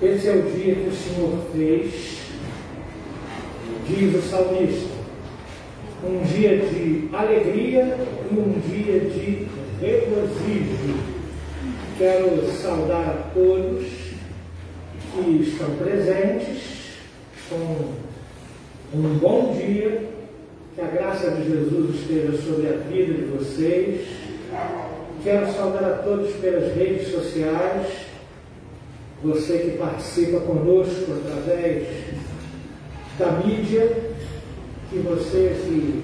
Esse é o dia que o Senhor fez, diz o salmista, um dia de alegria e um dia de regozijo. Quero saudar a todos que estão presentes com um bom dia, que a graça de Jesus esteja sobre a vida de vocês. Quero saudar a todos pelas redes sociais, você que participa conosco através da mídia, que você se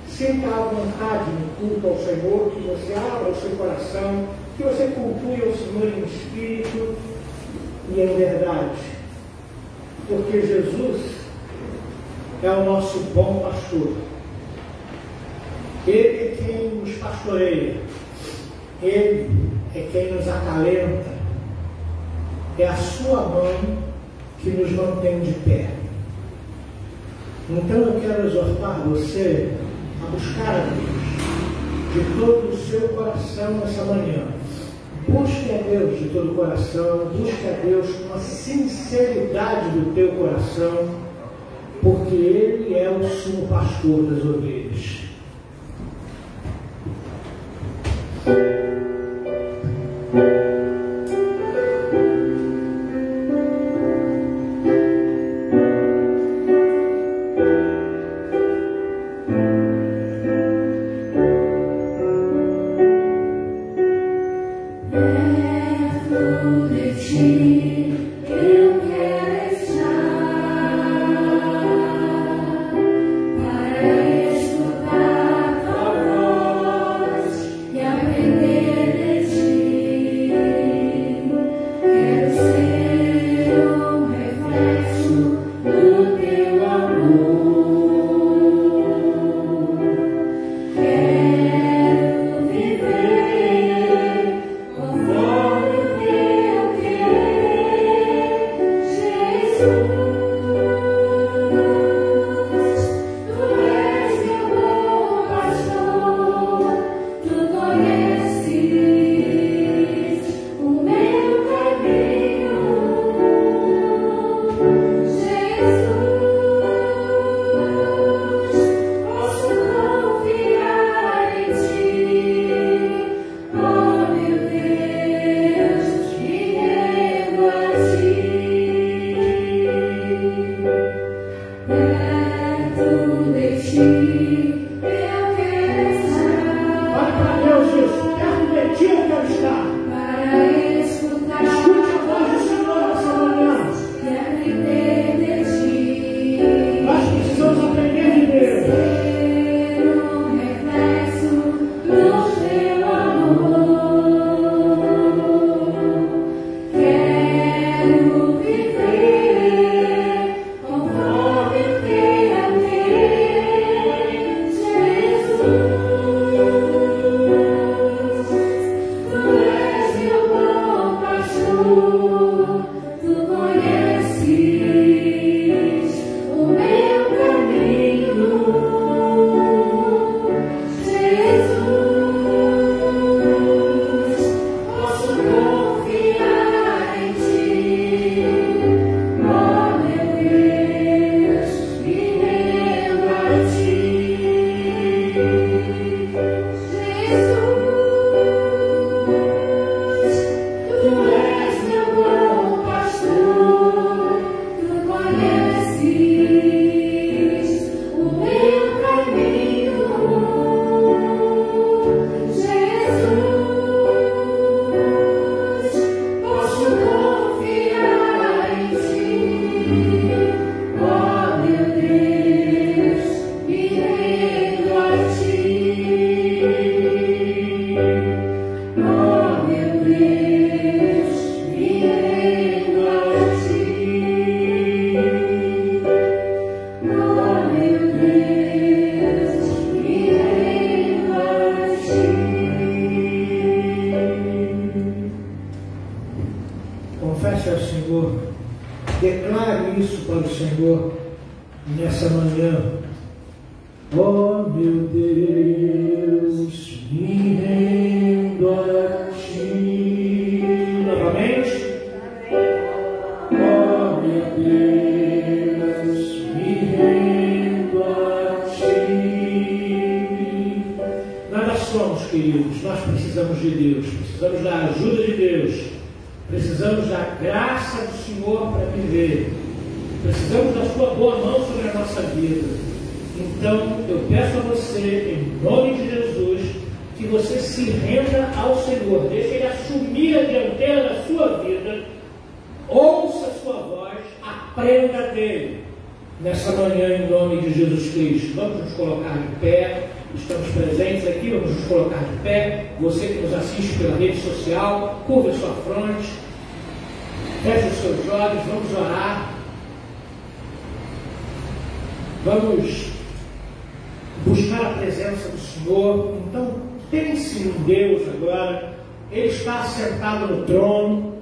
sinta à vontade no culto ao Senhor, que você abra o seu coração, que você cultue ao Senhor em espírito e em verdade. Porque Jesus é o nosso bom pastor. Ele é quem nos pastoreia. Ele é quem nos acalenta. É a sua mãe que nos mantém de pé. Então eu quero exortar você a buscar a Deus de todo o seu coração nessa manhã. Busque a Deus de todo o coração, busque a Deus com a sinceridade do teu coração, porque Ele é o sumo pastor das ovelhas. Aprender confesse ao Senhor, declare isso para o Senhor nessa manhã. Oh meu Deus, me rendo a Ti. Novamente. Oh meu Deus, me rendo a Ti. Nada somos, queridos, nós precisamos de Deus, precisamos da ajuda de Deus, precisamos da graça do Senhor para viver, precisamos da Sua boa mão sobre a nossa vida. Então, eu peço a você, em nome de Jesus, que você se renda ao Senhor, deixe Ele assumir a dianteira da sua vida, ouça a sua voz, aprenda dele. Nessa manhã, em nome de Jesus Cristo, vamos nos colocar de pé, estamos presentes aqui, vamos nos colocar de pé. Você que nos assiste pela rede social, curva a sua fronte, feche os seus olhos, vamos orar. Vamos buscar a presença do Senhor. Então, pense em Deus agora. Ele está sentado no trono,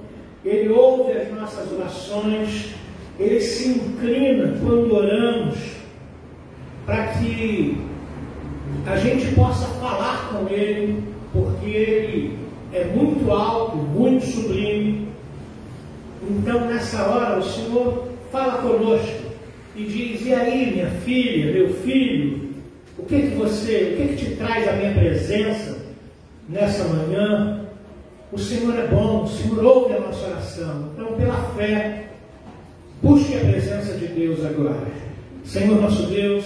Ele ouve as nossas orações, Ele se inclina quando oramos, para que a gente possa falar com Ele, porque Ele é muito alto, muito sublime. Então, nessa hora, o Senhor fala conosco e diz: e aí, minha filha, meu filho, o que te traz a minha presença nessa manhã? O Senhor é bom, o Senhor ouve a nossa oração. Então, pela fé, busque a presença de Deus agora. Senhor nosso Deus,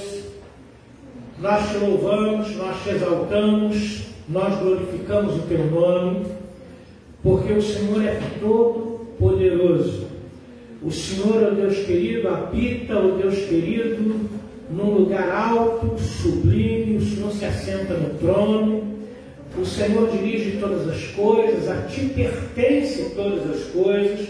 nós te louvamos, nós te exaltamos, nós glorificamos o teu nome, porque o Senhor é todo poderoso. O Senhor, ó Deus querido, habita, ó Deus querido, num lugar alto, sublime. O Senhor se assenta no trono. O Senhor dirige todas as coisas, a Ti pertence todas as coisas.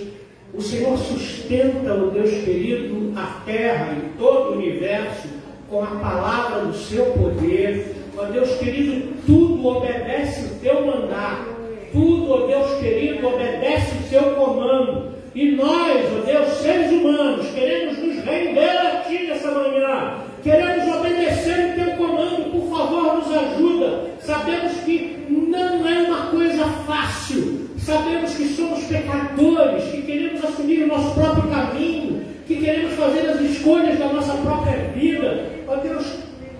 O Senhor sustenta, ó Deus querido, a terra e todo o universo com a palavra do Seu poder. Ó Deus querido, tudo obedece o Teu mandar. Tudo, ó Deus querido, obedece o Seu comando. E nós, ó Deus, seres humanos, queremos nos render a Ti nessa manhã. Queremos obedecer o Teu comando. Por favor, nos ajuda. Sabemos que não é uma coisa fácil. Sabemos que somos pecadores, que queremos assumir o nosso próprio caminho, que queremos fazer as escolhas da nossa própria vida. Ó Deus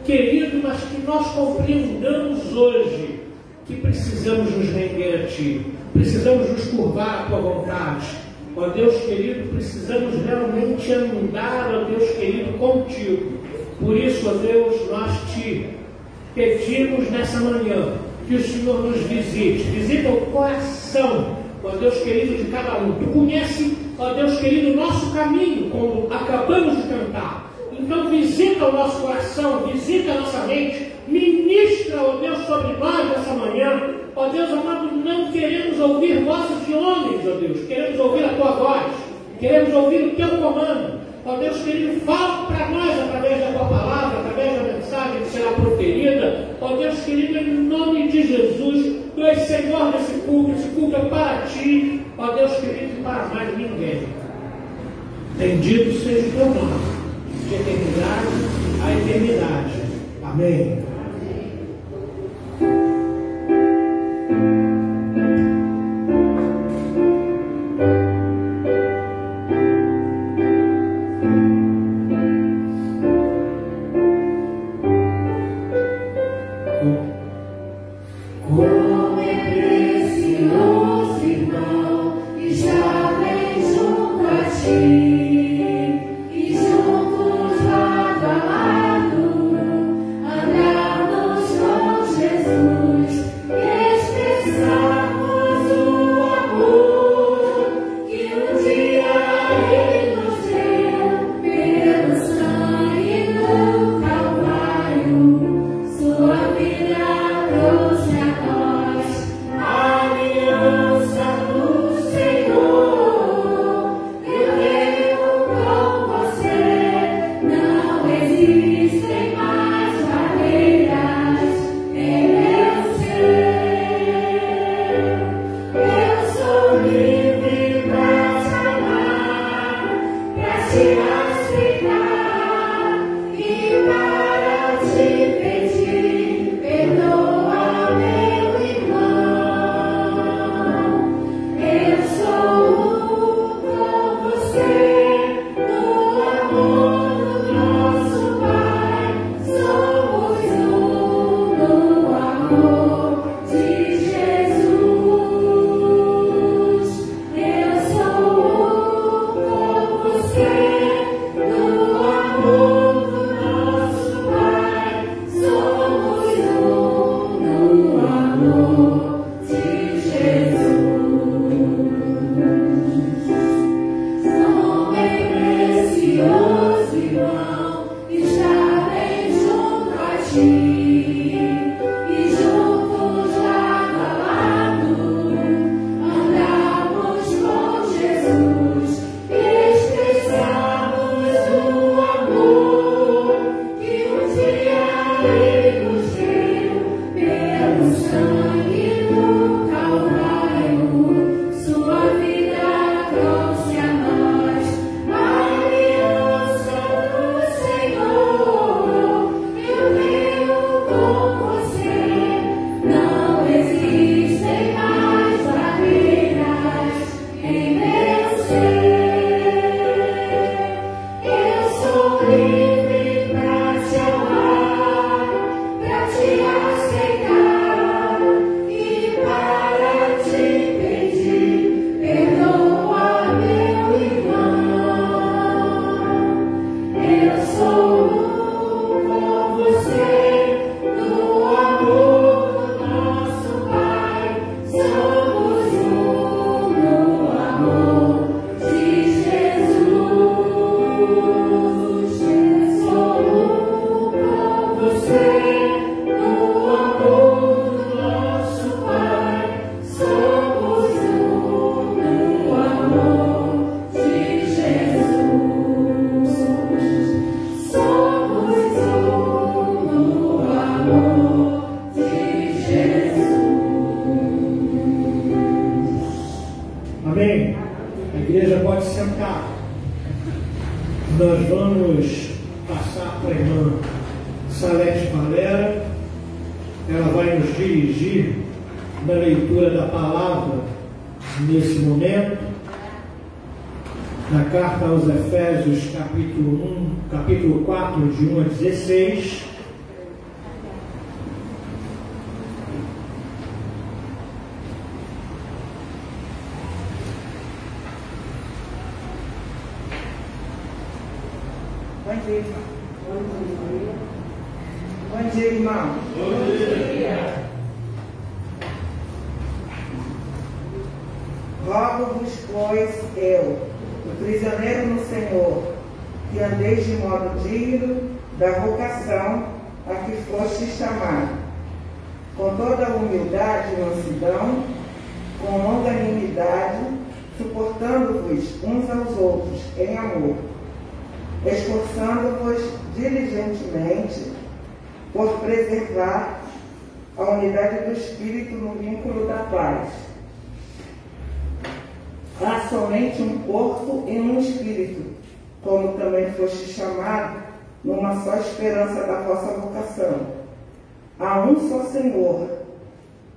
querido, mas que nós compreendamos hoje que precisamos nos render a Ti. Precisamos nos curvar à Tua vontade. Ó Deus querido, precisamos realmente andar, ó Deus querido, contigo. Por isso, ó Deus, nós te pedimos nessa manhã que o Senhor nos visite. Visita o coração, ó Deus querido, de cada um. Tu conhece, ó Deus querido, o nosso caminho, como acabamos de cantar. Então visita o nosso coração, visita a nossa mente, ministra, ó Deus, sobre nós nessa manhã. Ó Deus amado, não queremos ouvir vozes de homens, ó Deus, queremos ouvir a Tua voz, queremos ouvir o Teu comando. Ó Deus querido, fala para nós através da Tua palavra, através da mensagem que será proferida. Ó Deus querido, em nome de Jesus, Tu és Senhor desse culto, esse culto é para Ti, ó Deus querido, e para mais ninguém. Bendito seja o Teu nome, de eternidade a eternidade. Amém. Eu sou livre para Nós vamos passar para a irmã Salete Valera. Ela vai nos dirigir na leitura da palavra nesse momento, na carta aos Efésios, capítulo 4, de 1 a 16. Bom dia, irmão. Bom dia. Rogo-vos, pois, eu, o prisioneiro no Senhor, que andeis de modo digno da vocação a que fostes chamados, com toda a humildade e mansidão, com longanimidade, suportando-vos uns aos outros em amor, esforçando-vos diligentemente por preservar a unidade do Espírito no vínculo da paz. Há somente um corpo e um Espírito, como também foste chamado numa só esperança da vossa vocação. Há um só Senhor,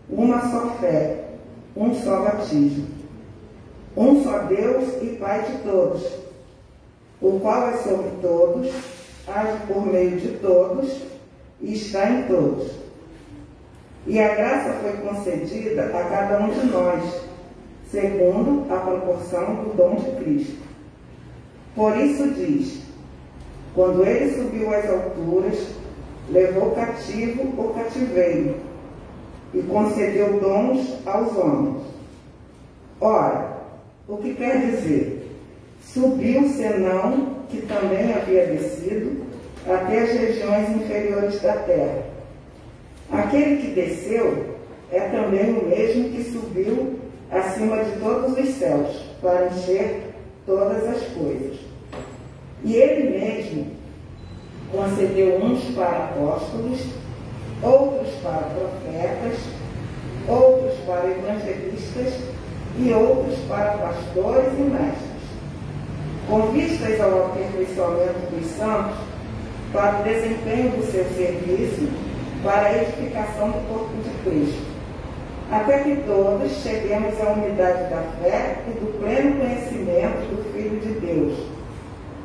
uma só fé, um só batismo, um só Deus e Pai de todos, o qual é sobre todos, age por meio de todos e está em todos. E a graça foi concedida a cada um de nós, segundo a proporção do dom de Cristo. Por isso diz: quando ele subiu às alturas, levou cativo o cativeiro e concedeu dons aos homens. Ora, o que quer dizer? Subiu, senão que também havia descido até as regiões inferiores da terra. Aquele que desceu é também o mesmo que subiu acima de todos os céus, para encher todas as coisas. E ele mesmo concedeu uns para apóstolos, outros para profetas, outros para evangelistas e outros para pastores e mestres, com vistas ao aperfeiçoamento dos santos, para o desempenho do seu serviço, para a edificação do corpo de Cristo, até que todos cheguemos à unidade da fé e do pleno conhecimento do Filho de Deus,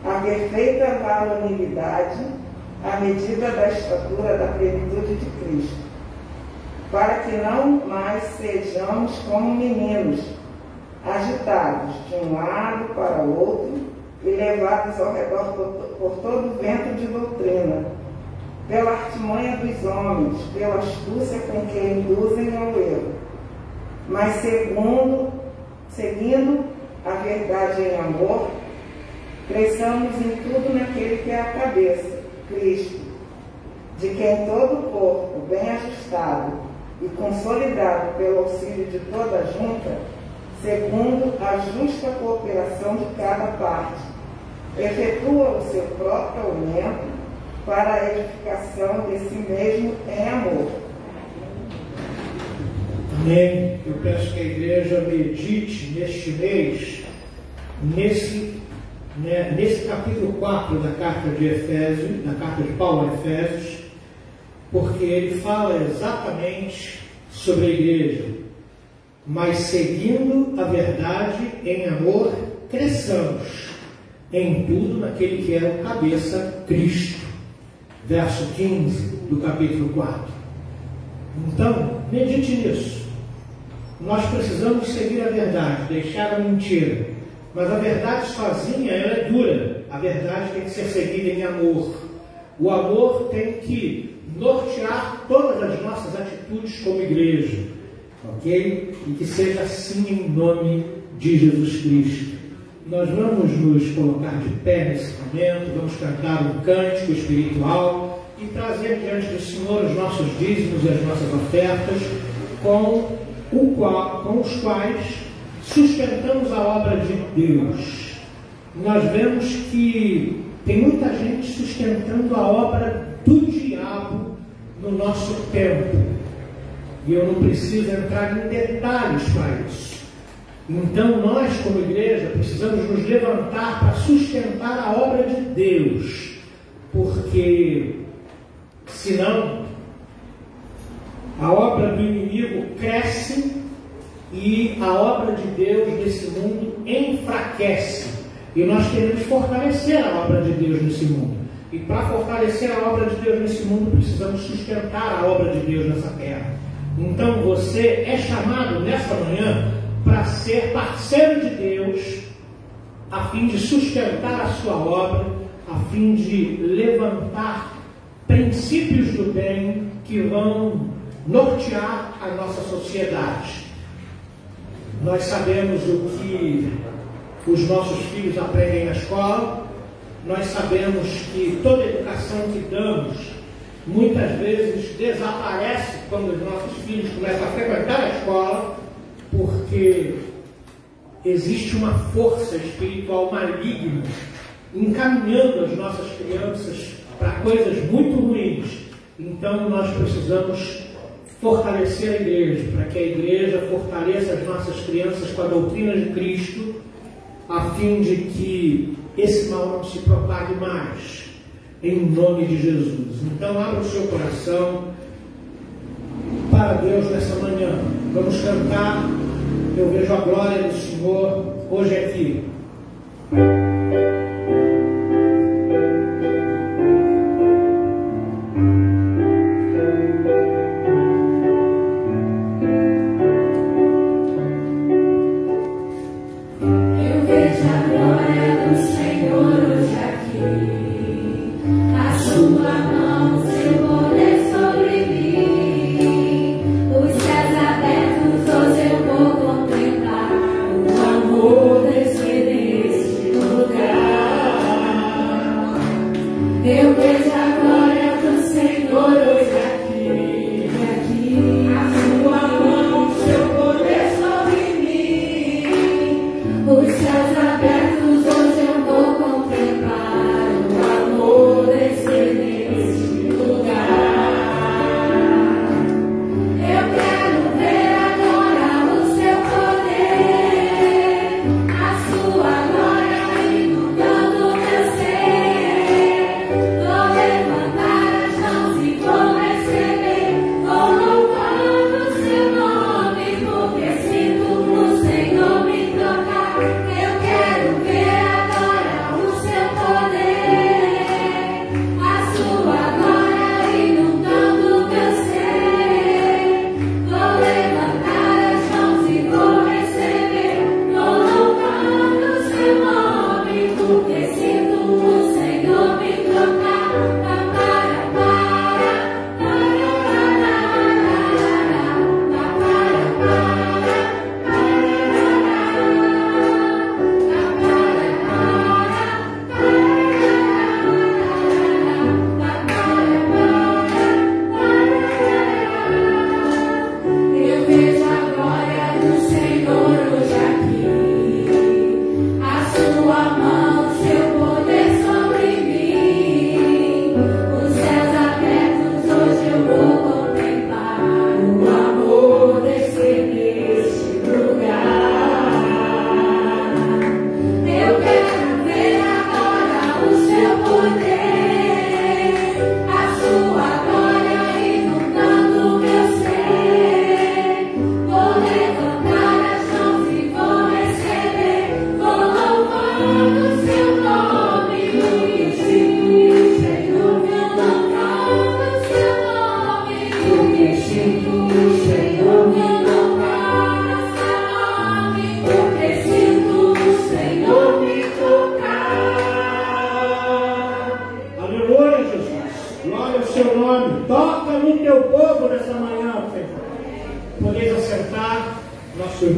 à perfeita varonilidade, à medida da estatura da plenitude de Cristo, para que não mais sejamos como meninos, agitados de um lado para o outro e levados ao redor por todo o vento de doutrina, pela artimanha dos homens, pela astúcia com que induzem ao erro, mas seguindo a verdade em amor, cresçamos em tudo naquele que é a cabeça, Cristo, de quem todo o corpo, bem ajustado e consolidado pelo auxílio de toda a junta, segundo a justa cooperação de cada parte, efetua o seu próprio aumento para a edificação de si mesmo em amor. Amém. Eu peço que a igreja medite neste mês, nesse capítulo 4 da carta de Efésios, da carta de Paulo a Efésios, porque ele fala exatamente sobre a igreja. Mas seguindo a verdade em amor, cresçamos em tudo naquele que é o cabeça, Cristo. Verso 15 do capítulo 4. Então, medite nisso. Nós precisamos seguir a verdade, deixar a mentira. Mas a verdade sozinha, ela é dura. A verdade tem que ser seguida em amor. O amor tem que nortear todas as nossas atitudes como igreja. Ok? E que seja assim em nome de Jesus Cristo. Nós vamos nos colocar de pé nesse momento, vamos cantar um cântico espiritual e trazer diante do Senhor os nossos dízimos e as nossas ofertas, com os quais sustentamos a obra de Deus. Nós vemos que tem muita gente sustentando a obra do diabo no nosso tempo. E eu não preciso entrar em detalhes para isso. Então nós, como igreja, precisamos nos levantar para sustentar a obra de Deus. Porque, senão, a obra do inimigo cresce e a obra de Deus nesse mundo enfraquece. E nós queremos fortalecer a obra de Deus nesse mundo. E para fortalecer a obra de Deus nesse mundo, precisamos sustentar a obra de Deus nessa terra. Então você é chamado nessa manhã para ser parceiro de Deus, a fim de sustentar a sua obra, a fim de levantar princípios do bem que vão nortear a nossa sociedade. Nós sabemos o que os nossos filhos aprendem na escola, nós sabemos que toda a educação que damos muitas vezes desaparece quando os nossos filhos começam a frequentar a escola, porque existe uma força espiritual maligna encaminhando as nossas crianças para coisas muito ruins. Então nós precisamos fortalecer a igreja, para que a igreja fortaleça as nossas crianças com a doutrina de Cristo, a fim de que esse mal não se propague mais, em nome de Jesus. Então abra o seu coração para Deus nessa manhã. Vamos cantar Eu Vejo a Glória do Senhor hoje aqui. Os céus abertos, hoje eu vou contemplar o amor desse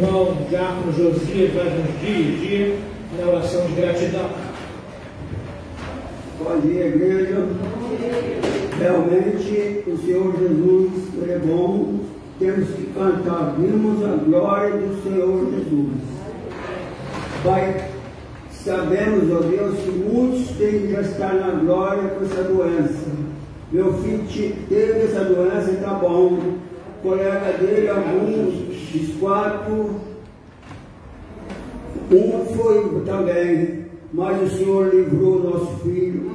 irmão Diácono Josias vai nos dirigir na oração de gratidão. Bom dia, igreja. Realmente o Senhor Jesus é bom. Temos que cantar, vimos a glória do Senhor Jesus. Pai, sabemos, ó Deus, que muitos têm que estar na glória com essa doença. Meu filho teve essa doença e está bom. O colega dele, alguns, os 4, um foi também. Mas o Senhor livrou nosso filho,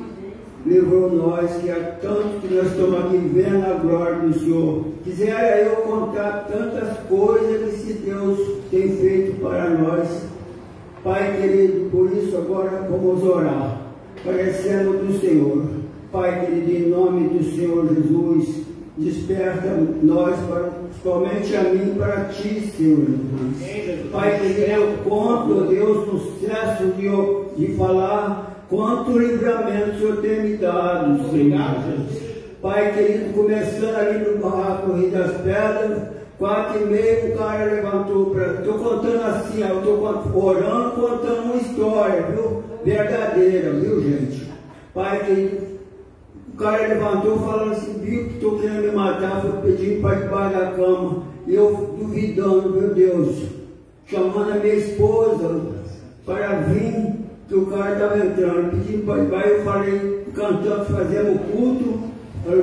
livrou nós, que há tanto que nós estamos aqui vendo a glória do Senhor. Quisera eu contar tantas coisas que Deus tem feito para nós. Pai querido, por isso agora vamos orar, parecendo do Senhor. Pai querido, em nome do Senhor Jesus, desperta nós, somente a mim, para Ti, Senhor Jesus. Pai querido, eu conto, Deus, no cesso de falar, quanto livramento o Senhor tem me dado, Senhor. Pai querido, começando ali no barraco Rio das Pedras, 4h30 o cara levantou para... Estou contando assim, eu estou orando, contando uma história, viu? Verdadeira, viu, gente? Pai querido, o cara levantou falando assim, viu que estou querendo me matar, foi pedindo para debaixo da cama. E eu duvidando, meu Deus, chamando a minha esposa para vir, que o cara estava entrando, pedindo para debaixo. Eu falei, cantando, fazendo o culto,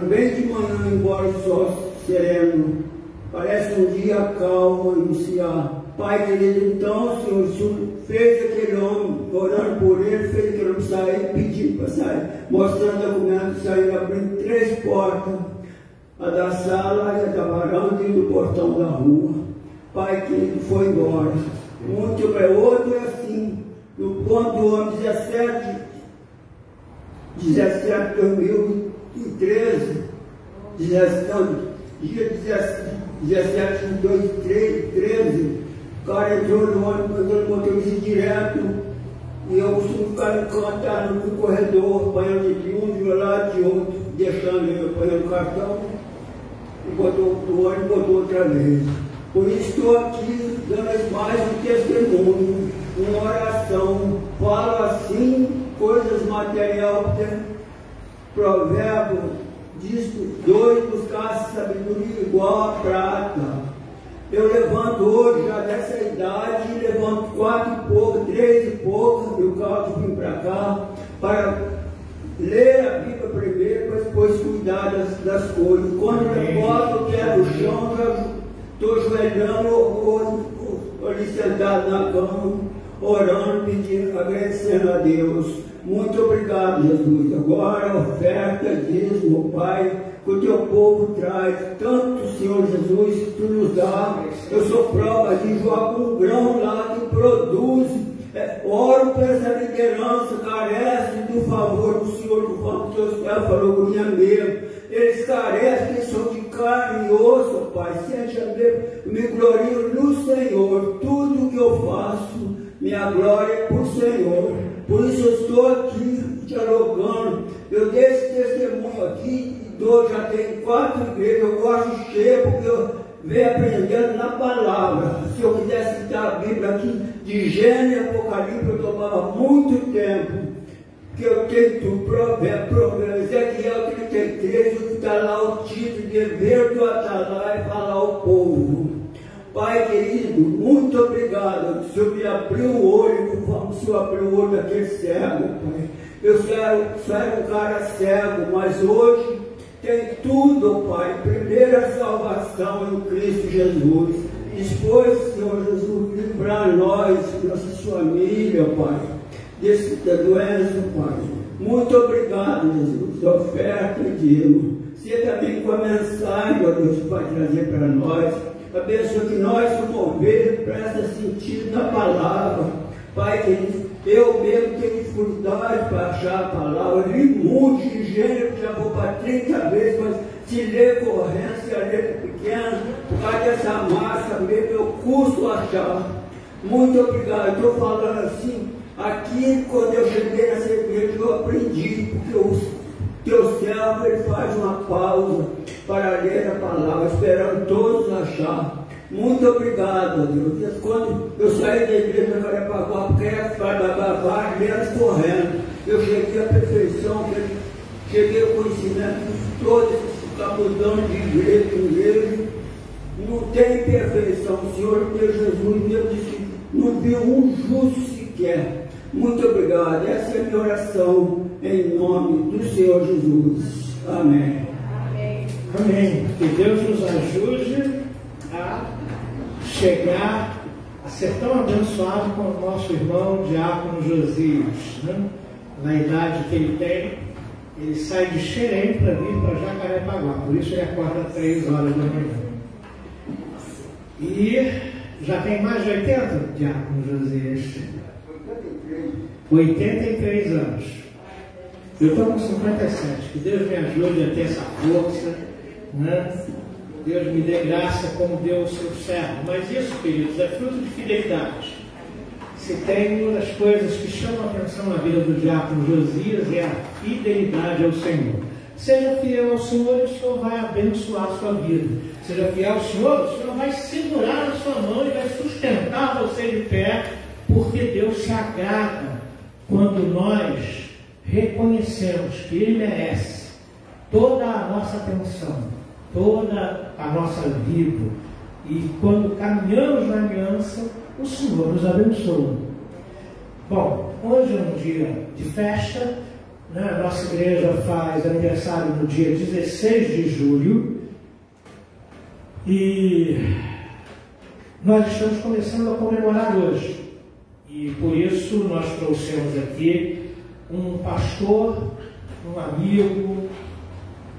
bem de manhã, embora o sol sereno. Parece um dia calmo anunciar. Pai querido, então, Senhor, fez aquele homem, orando por ele, fez aquele homem sair, pedindo para sair, mostrando documento, saindo, abrindo 3 portas, a da sala, e a da varanda e do portão da rua. Pai querido, foi embora. Muito bem, outro é assim, no ponto do homem 17 de 2013, dia 17 de 2013, o cara entrou no ônibus, mandando o motorista direto, e eu costumo ficar encantado no corredor, apanhando de um, de um lado, de outro, deixando ele apanhando o cartão, e botou o ônibus, botou outra vez. Por isso estou aqui dando mais um testemunho, uma oração, falo assim, coisas materiais, provérbio, diz 2, buscar sabedoria igual a prata. Eu levanto hoje, já dessa idade, levanto 4 e pouco, 3 e pouco, eu calço vim para cá, para ler a Bíblia primeiro, mas depois cuidar das coisas. Quando eu boto o pé no chão, já estou ajoelhando ou ali sentado na cama, orando, pedindo, agradecendo a Deus. Muito obrigado, Jesus. Agora a oferta, dízimo, Pai, que o teu povo traz, tanto, Senhor Jesus, que tu nos dá. Eu sou prova de jogar um grão lá que produz. Oro por essa liderança, carece do favor do Senhor, do qual o teu céu falou minha mesmo. Eles carecem, que são de carne e osso, Pai. Sente a me glorio no Senhor. Tudo que eu faço, minha glória é por Senhor. Por isso eu estou aqui dialogando. Eu dei esse testemunho aqui, já tenho 4 igrejas, eu gosto de cheio, porque eu venho aprendendo na palavra. Se eu quisesse citar a Bíblia aqui, de Gênesis e Apocalipse, eu tomava muito tempo. Que eu tenho tudo, provérbio, Ezequiel 33, que está lá o título, dever do Atalai, falar ao povo. Pai querido, muito obrigado. O Senhor me abriu o olho, como o Senhor abriu o olho daquele cego, Pai. Eu só era um cara cego, mas hoje tem tudo, Pai. Primeiro a salvação em Cristo Jesus. Depois, Senhor Jesus, livrar nós, nossa família, Pai, da doença, Pai. Muito obrigado, Jesus. Oferta e dízimo. Você também com a mensagem, ó Deus, vai trazer para nós. Abençoa que nós, como ovelhas, presta sentido na palavra. Pai querido, eu mesmo tenho dificuldade para achar a palavra. Eu li muito de gênero, já vou para 30 vezes, mas se ler correndo, se a letra pequena, por causa dessa massa mesmo, eu custo achar. Muito obrigado. Estou falando assim, aqui quando eu cheguei nessa igreja, eu aprendi, porque o teu servo ele faz uma pausa para ler a palavra, esperando todos achar. Muito obrigado, Deus. Quando eu saí da igreja de Jacarepaguá, porque era várias meses correndo, eu cheguei à perfeição, cheguei ao conhecimento de todos que estão mudando de igreja em igreja. Não tem perfeição. O Senhor, meu Jesus, meu disse, não viu um justo sequer. Muito obrigado. Essa é a minha oração em nome do Senhor Jesus. Amém. Amém. Amém. Que Deus nos ajude a chegar a ser tão abençoado com o nosso irmão Diácono Josias, né? Na idade que ele tem, ele sai de Xerém para vir para Jacarepaguá, por isso ele acorda às 3 horas da manhã. E já tem mais de 80, Diácono Josias? 83 anos. Eu estou com 57. Que Deus me ajude a ter essa força, né? Deus me dê graça como deu o seu servo. Mas isso, queridos, é fruto de fidelidade. Se tem uma das coisas que chama a atenção na vida do Diácono Josias é a fidelidade ao Senhor. Seja fiel ao Senhor e o Senhor vai abençoar a sua vida. Seja fiel ao Senhor, o Senhor vai segurar na sua mão e vai sustentar você de pé, porque Deus se agrada quando nós reconhecemos que Ele merece toda a nossa atenção, toda a nossa vida. E quando caminhamos na aliança, o Senhor nos abençoa. Bom, hoje é um dia de festa, né? A nossa igreja faz aniversário no dia 16 de julho e nós estamos começando a comemorar hoje. E por isso nós trouxemos aqui um pastor, um amigo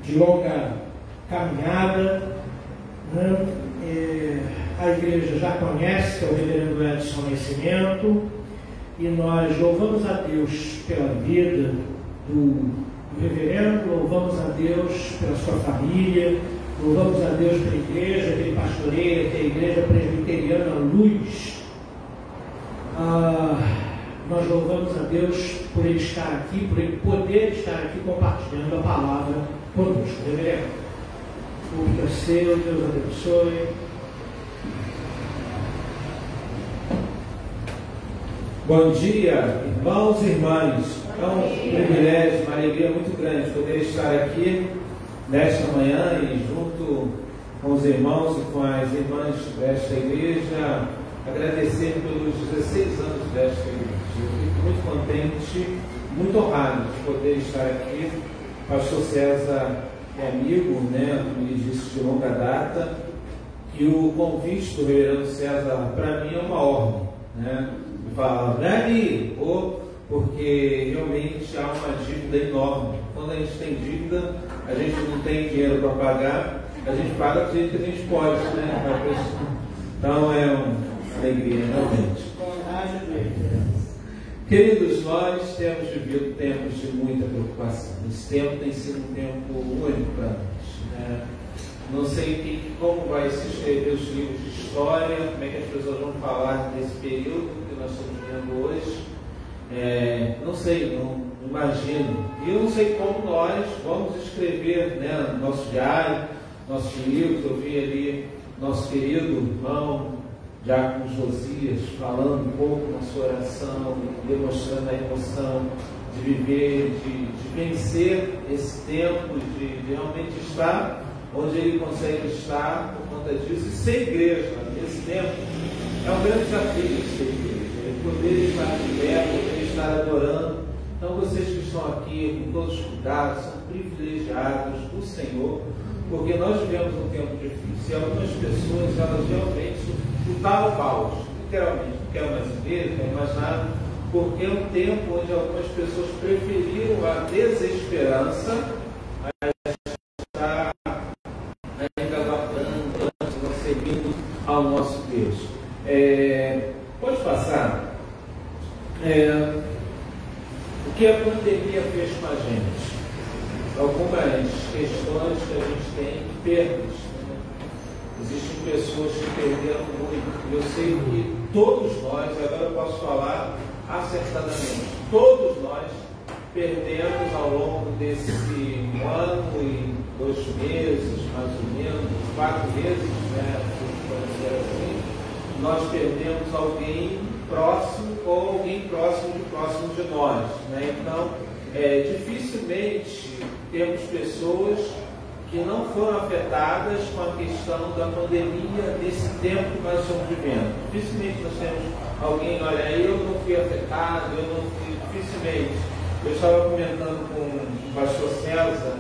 de longa caminhada, né? A igreja já conhece, que é o reverendo Edson Nascimento, e nós louvamos a Deus pela vida do reverendo, louvamos a Deus pela sua família, louvamos a Deus pela igreja que ele pastoreia, que é a Igreja Presbiteriana Luz. Nós louvamos a Deus por ele estar aqui, por ele poder estar aqui compartilhando a palavra conosco. Reverendo, o público é seu, Deus abençoe. Bom dia, irmãos e irmãs. É um privilégio, uma alegria muito grande poder estar aqui nesta manhã e junto com os irmãos e com as irmãs desta igreja, agradecer pelos 16 anos desta igreja. Eu fico muito contente, muito honrado de poder estar aqui. Pastor César é amigo, né, como ele disse, de longa data, e o convite do reverendo César para mim é uma ordem, né? Me fala, Dani, porque realmente há uma dívida enorme. Quando a gente tem dívida, a gente não tem dinheiro para pagar, a gente paga do jeito que a gente pode, né? Então é uma alegria, realmente. Queridos, nós temos vivido tempos de muita preocupação. Esse tempo tem sido um tempo único para nós, né? Não sei como vai se escrever os livros de história, como é que as pessoas vão falar desse período que nós estamos vivendo hoje. Não sei, não imagino. E eu não sei como nós vamos escrever, né, no nosso diário, nossos livros. Eu vi ali nosso querido irmão Diácono Josias falando um pouco na sua oração, demonstrando a emoção de viver, de vencer esse tempo, de realmente estar onde ele consegue estar por conta disso, e ser igreja nesse tempo é um grande desafio ser igreja, poder estar de pé, poder estar adorando. Então vocês que estão aqui com todos os cuidados são privilegiados do Senhor, porque nós vivemos um tempo difícil e algumas pessoas elas realmente chutaram o balde, literalmente, não quero mais ver, não quero mais nada, porque é um tempo onde algumas pessoas preferiram a desesperança a estar ainda guardando, seguindo ao nosso Deus. Pode passar. O que a pandemia fez com a gente? Algumas questões que a gente tem, perdas. Existem pessoas que perderam muito. Eu sei que todos nós, agora eu posso falar acertadamente, todos nós perdemos ao longo desse ano e 2 meses, mais ou menos, 4 meses, né, vamos dizer assim, nós perdemos alguém próximo ou alguém próximo de nós, né? Então, dificilmente temos pessoas que não foram afetadas com a questão da pandemia nesse tempo que nós estamos vivendo. Dificilmente nós temos alguém, olha, eu não fui afetado, eu não fui, dificilmente. Eu estava comentando com o pastor César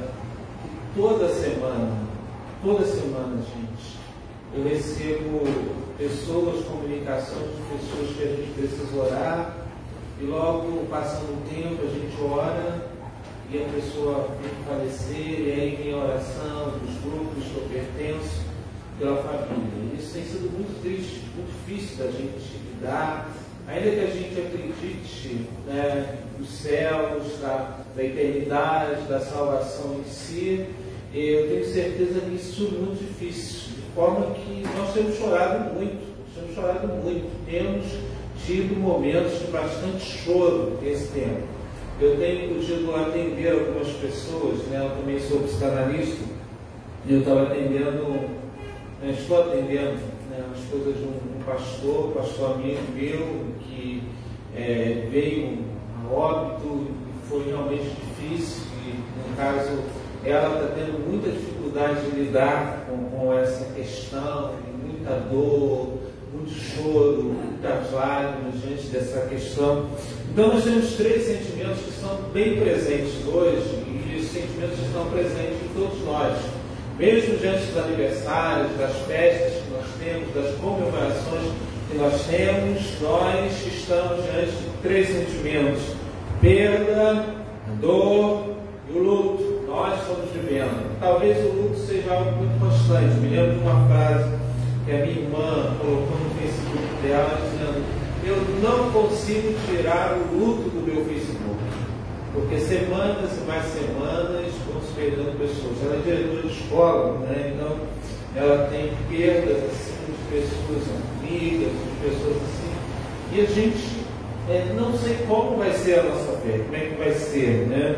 que toda semana, gente, eu recebo pessoas, comunicações de pessoas que a gente precisa orar, e logo, passando o tempo, a gente ora, e a pessoa vem falecer, e aí vem a oração dos grupos que eu pertenço, pela família. Isso tem sido muito triste, muito difícil da gente lidar, ainda que a gente acredite, né, nos céus, da eternidade, da salvação em si, eu tenho certeza que isso é muito difícil, de forma que nós temos chorado muito, temos tido momentos de bastante choro nesse tempo. Eu tenho podido atender algumas pessoas, né? Eu também sou psicanalista, e eu estava atendendo, estou atendendo, né, as coisas de um pastor amigo meu, que veio a óbito, e foi realmente difícil, e no caso ela está tendo muita dificuldade de lidar com essa questão, muita dor, muito choro, muitas lágrimas diante dessa questão. Então nós temos três sentimentos que são bem presentes hoje, e esses sentimentos estão presentes em todos nós. Mesmo diante dos aniversários, das festas que nós temos, das comemorações que nós temos, nós estamos diante de três sentimentos: perda, dor e o luto. Nós estamos vivendo. Talvez o luto seja algo muito constante. Me lembro de uma frase que a minha irmã colocou no Facebook dela, dizendo: eu não consigo tirar o luto do meu Facebook, porque semanas e mais semanas vão se perdendo pessoas. Ela é diretora de escola, né? Então ela tem perdas assim, de pessoas amigas, de pessoas assim, e a gente não sei como vai ser a nossa fé, como é que vai ser, né?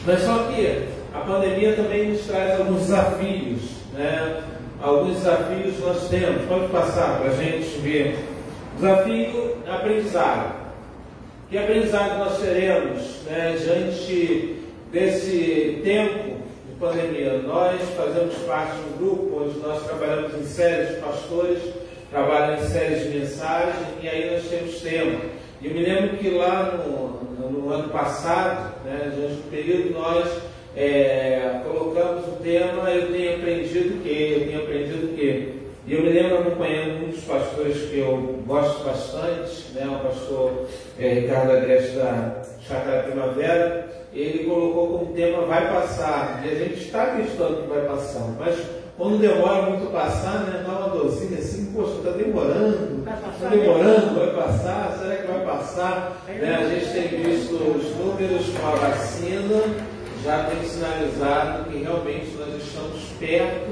Mas só que a pandemia também nos traz alguns desafios, né? Alguns desafios nós temos. Pode passar para a gente ver. Desafio aprendizado. Que aprendizado nós teremos, né, diante desse tempo de pandemia? Nós fazemos parte de um grupo onde nós trabalhamos em séries, pastores trabalham em séries de mensagem, e aí nós temos tempo. E eu me lembro que lá no ano passado, né, diante do período, nós colocamos o tema Eu tenho aprendido o quê? Eu tenho aprendido o quê? E eu me lembro acompanhando muitos pastores que eu gosto bastante, né? O pastor Ricardo Agreste da Chácara Primavera, ele colocou como tema Vai Passar, e a gente está acreditando que vai passar, mas quando demora muito passar, né, dá uma dorzinha assim, poxa, está demorando, vai passar, será que vai passar? Né? A gente tem visto os números com a vacina, já tem sinalizado que realmente nós estamos perto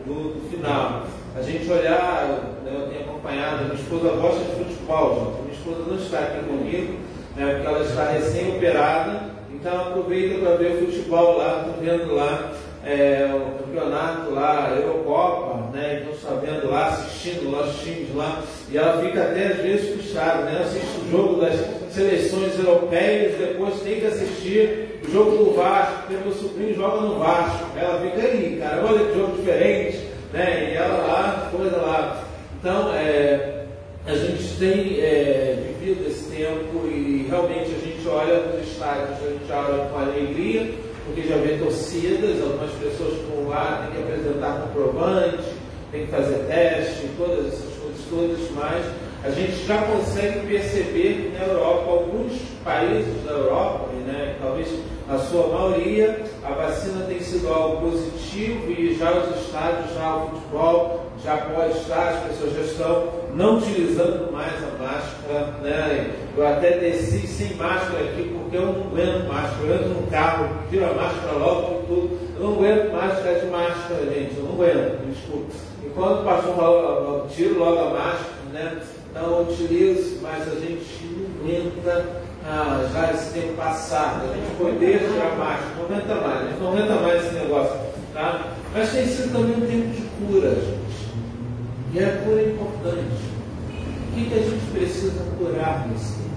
do final. A gente olhar, né, eu tenho acompanhado, minha esposa gosta de futebol, gente. Minha esposa não está aqui comigo, né, porque ela está recém-operada, então aproveita para ver o futebol lá, estou vendo lá o campeonato lá, a Eurocopa, né, então está vendo lá, assistindo lá os times lá, e ela fica até às vezes frustrada, né, assiste o jogo das seleções europeias, depois tem que assistir o jogo do Vasco, porque meu sobrinho joga no Vasco, ela fica aí, cara, olha que jogo diferente, né, e ela lá, coisa lá. Então, a gente tem vivido esse tempo e realmente a gente olha nos estádios, a gente olha com alegria, porque já vê torcidas, algumas pessoas por lá têm que apresentar comprovante, tem que fazer teste, todas essas coisas todas, mas a gente já consegue perceber que na Europa, alguns países da Europa, né, talvez a sua maioria, a vacina tem sido algo positivo e já os estádios, já o futebol, já pode estar, as pessoas já estão não utilizando mais a máscara, né? Eu até desci sem máscara aqui porque eu não aguento máscara, eu entro no carro, tiro a máscara logo e tudo, eu não aguento mais ficar de máscara, gente, eu não aguento, me desculpa. E quando o pastor falou, eu tiro logo a máscara, né? Então eu utilizo, mas a gente não aguenta já esse tempo passado, a gente poder tirar máscara, não aguenta mais, a gente não aguenta mais esse negócio, tá? Mas tem sido também um tempo de cura, gente. E a cura é importante. O que a gente precisa curar nesse tempo?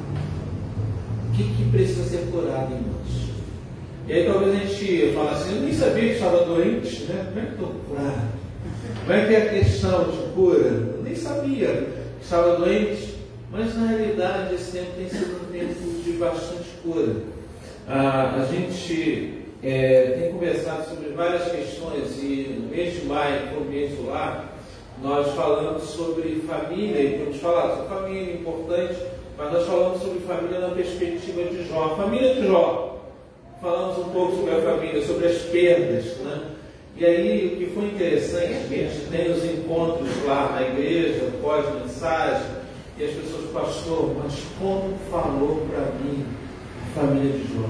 O que precisa ser curado em nós? E aí talvez a gente fale assim, eu nem sabia que estava doente, né? Como é que estou curado? Como é que é a questão de cura? Eu nem sabia que estava doente, mas na realidade esse tempo tem sido um tempo de bastante cura. A gente tem conversado sobre várias questões e no mês de maio, que foi o mês do lar, nós falamos sobre família, e temos falado sobre família, importante, mas nós falamos sobre família na perspectiva de Jó. A família de Jó. Falamos um pouco sobre a família, sobre as perdas, né? E aí o que foi interessante, a gente tem os encontros lá na igreja, pós-mensagem, e as pessoas, pastor, mas como falou para mim a família de Jó?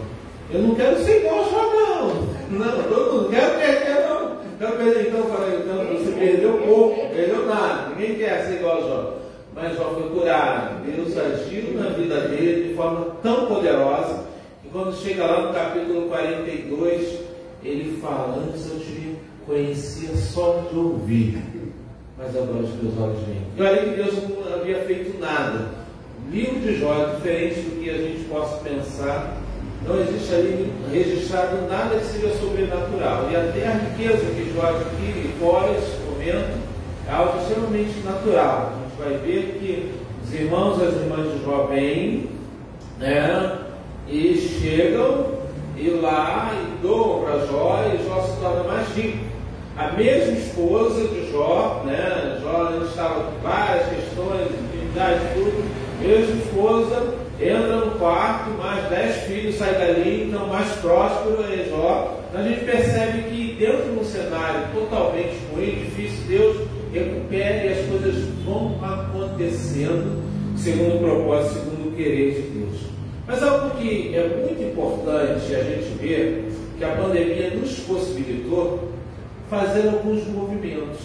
Eu não quero ser igual a Jó, não. Não quero perder, não. Quero perder, então, você perdeu pouco, perdeu nada. Ninguém quer ser igual a Jó. Mas Jó foi curado. Deus agiu na vida dele de forma tão poderosa que quando chega lá no capítulo 42, ele fala, antes eu te conhecia só de ouvir, mas agora os meus olhos veem. E olha que Deus não havia feito nada. O livro de Jó é diferente do que a gente possa pensar. Não existe ali registrado nada que seja sobrenatural. E até a riqueza que Jó adquire pós momento é algo extremamente natural. A gente vai ver que os irmãos e as irmãs de Jó vêm, né, e chegam e lá e doam para Jó, e Jó se torna mais rico. A mesma esposa de Jó, né, Jó estava com várias questões, intimidade, tudo, a mesma esposa entra no quarto, mais 10 filhos saem dali, então mais próspero é Jó. Então a gente percebe que dentro de um cenário totalmente ruim, difícil, Deus recupera e as coisas vão acontecendo segundo o propósito, segundo o querer de Deus. Mas algo que é muito importante a gente ver, que a pandemia nos possibilitou fazer alguns movimentos.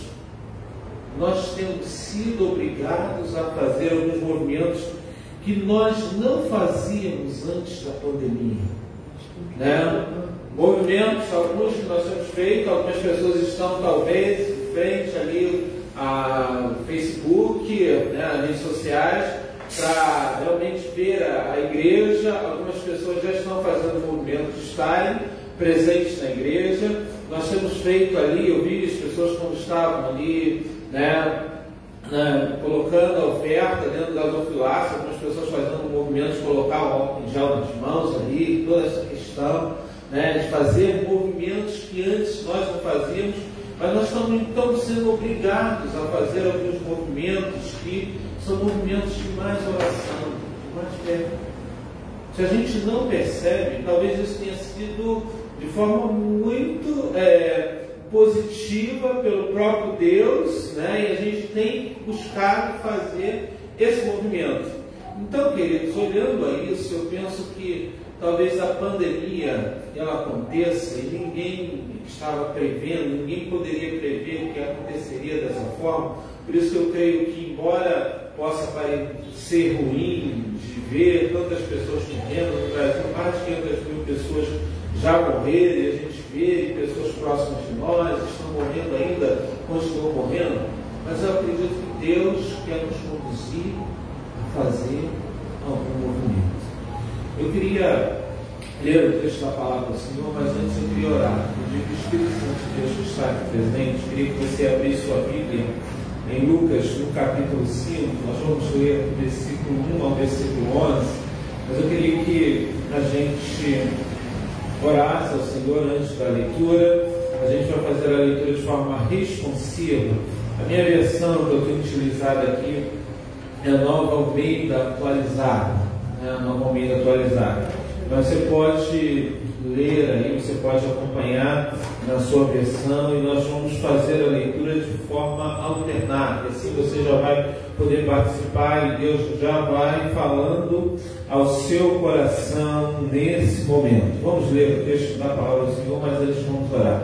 Nós temos sido obrigados a fazer alguns movimentos que nós não fazíamos antes da pandemia, né? Movimentos, alguns que nós temos feito, algumas pessoas estão talvez em frente ali ao Facebook, né, as redes sociais, para realmente ver a igreja. Algumas pessoas já estão fazendo o movimento de estarem presentes na igreja. Nós temos feito ali, eu vi as pessoas como estavam ali, né, colocando a oferta dentro da gasofilácia, algumas pessoas fazendo o movimento de colocar o álcool em gel nas mãos ali, toda essa questão, né, de fazer movimentos que antes nós não fazíamos, mas nós estamos sendo obrigados a fazer alguns movimentos que são movimentos de mais oração, de mais fé. Se a gente não percebe, talvez isso tenha sido de forma muito positiva pelo próprio Deus, né? E a gente tem buscado fazer esse movimento. Então, queridos, olhando a isso, eu penso que talvez a pandemia ela aconteça e ninguém estava prevendo, ninguém poderia prever que aconteceria dessa forma. Por isso que eu creio que, embora possa parecer ruim de ver tantas pessoas morrendo no Brasil, mais de 500 mil pessoas já morreram, e a gente vê pessoas próximas de nós estão morrendo ainda, continuam morrendo, mas eu acredito que Deus quer nos conduzir a fazer algum movimento. Eu queria ler o texto da palavra do Senhor, mas antes eu queria orar. Eu digo que o Espírito Santo de Deus que está aqui presente, eu queria que você abrisse sua Bíblia em Lucas, no capítulo 5, nós vamos ler do versículo 1 ao versículo 11, mas eu queria que a gente orasse ao Senhor antes da leitura. A gente vai fazer a leitura de forma responsiva. A minha versão que eu tenho utilizado aqui é a Nova Almeida atualizada. A Nova Almeida atualizada. Mas você pode ler aí, você pode acompanhar na sua versão, e nós vamos fazer a leitura de forma alternada. Assim você já vai poder participar e Deus já vai falando ao seu coração nesse momento. Vamos ler o texto da palavra do Senhor, mas antes vamos orar.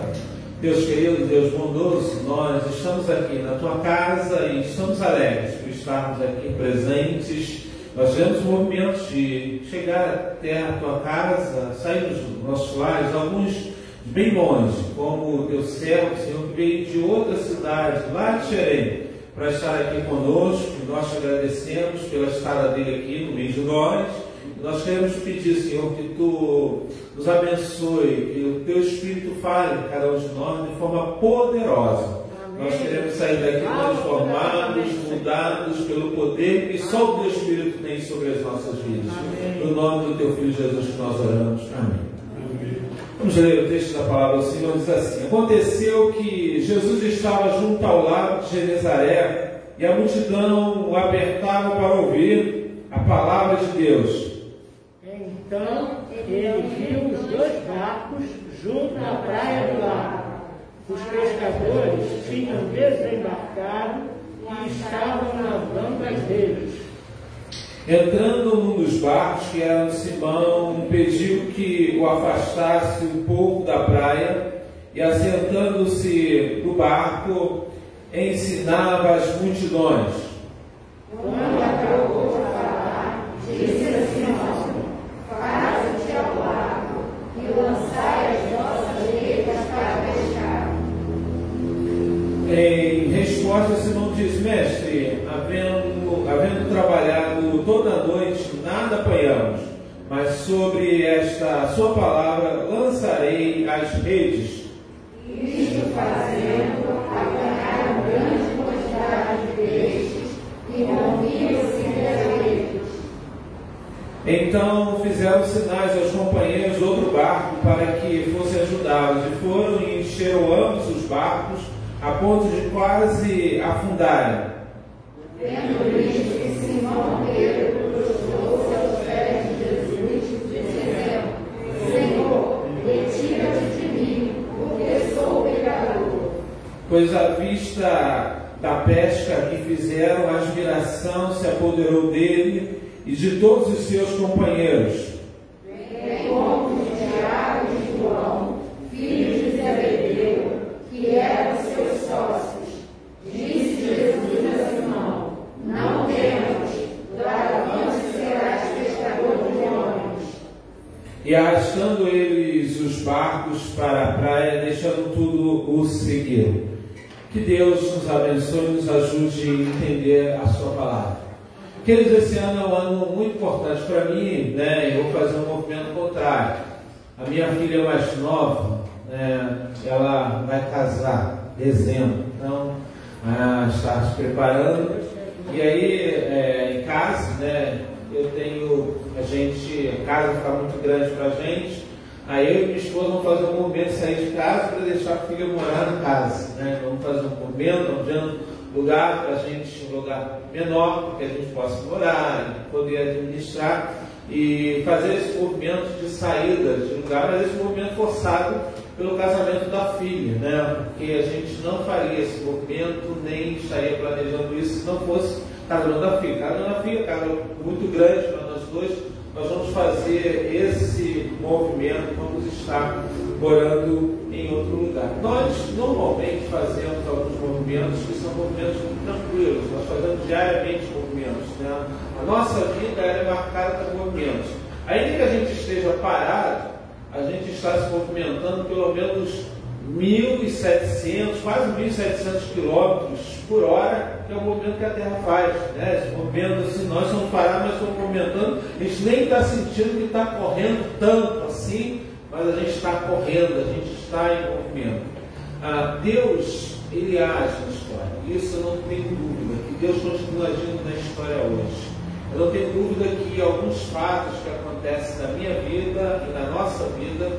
Deus querido, Deus bondoso, nós estamos aqui na tua casa e estamos alegres por estarmos aqui presentes. Nós tivemos movimentos de chegar até a tua casa, saímos dos nossos lares, alguns bem longe, como o teu servo, Senhor, que veio de outra cidade, lá de Xerém, para estar aqui conosco. Nós te agradecemos pela estada dele aqui no meio de nós. Nós queremos pedir, Senhor, que Tu nos abençoe, que o Teu Espírito fale em cada um de nós de forma poderosa. Amém. Nós queremos sair daqui transformados, mudados pelo poder que só o Teu Espírito tem sobre as nossas vidas. Amém. No nome do Teu Filho Jesus que nós oramos. Amém. Vamos ler o texto da palavra. O Senhor diz assim: Aconteceu que Jesus estava junto ao lago de Genezaré e a multidão o apertava para ouvir a palavra de Deus. Então ele viu os 2 barcos junto à praia do lago. Os pescadores tinham desembarcado e estavam lavando as redes. Entrando num dos barcos, que era de Simão, pediu que o afastasse um pouco da praia e, assentando-se no barco, ensinava as multidões. Quando acabou de falar, disse a Simão: Faze-te ao lago e lançai as vossas redes para pescar. Em resposta, Simão diz: Mestre, havendo trabalhado toda a noite, nada apanhamos, mas sobre esta sua palavra lançarei as redes. Isto fazendo, apanharam grande quantidade de peixes e rompiam-se as redes. Então fizeram sinais aos companheiros do outro barco para que fossem ajudá-los, e foram e encheram ambos os barcos a ponto de quase afundarem. Vendo isto, Simão Pedro prostrou-se aos pés de Jesus, dizendo: Senhor, retira-te de mim, porque sou pecador. Pois à vista da pesca que fizeram, a admiração se apoderou dele e de todos os seus companheiros. Bem como de Tiago e João, filhos de Zebedeu, que eram seus sócios. Disse Jesus a Simão: Não temas, doravante serás pescador de homens. E arrastando eles os barcos para a praia, deixando tudo, o seguiram. Que Deus nos abençoe e nos ajude a entender a sua palavra. Queridos, esse ano é um ano muito importante para mim, né? Eu vou fazer um movimento contrário. A minha filha mais nova, ela vai casar em dezembro, então está se preparando. E aí, em casa, né? A casa fica muito grande para a gente. Aí eu e minha esposa vamos fazer um movimento de sair de casa para deixar a filha morar na casa, né? Vamos fazer um movimento, vamos vendo lugar para a gente, um lugar menor, para que a gente possa morar, poder administrar e fazer esse movimento de saída de lugar, mas esse movimento forçado pelo casamento da filha, né? Porque a gente não faria esse movimento, nem estaria planejando isso se não fosse casamento da filha. Casamento da filha, casa muito grande para nós dois. Nós vamos fazer esse movimento, vamos estar morando em outro lugar. Nós normalmente fazemos alguns movimentos que são movimentos muito tranquilos, nós fazemos diariamente movimentos, né? A nossa vida é marcada por movimentos. Ainda que a gente esteja parado, a gente está se movimentando pelo menos 1.700, quase 1.700 km por hora, que é o movimento que a Terra faz, né? Esse movimento, assim, nós somos parados, mas estamos movimentando, a gente nem está sentindo que está correndo tanto assim, mas a gente está correndo, a gente está em movimento. Deus, Ele age na história, isso eu não tenho dúvida, que Deus continua agindo na história hoje. Eu não tenho dúvida que alguns fatos que acontecem na minha vida e na nossa vida,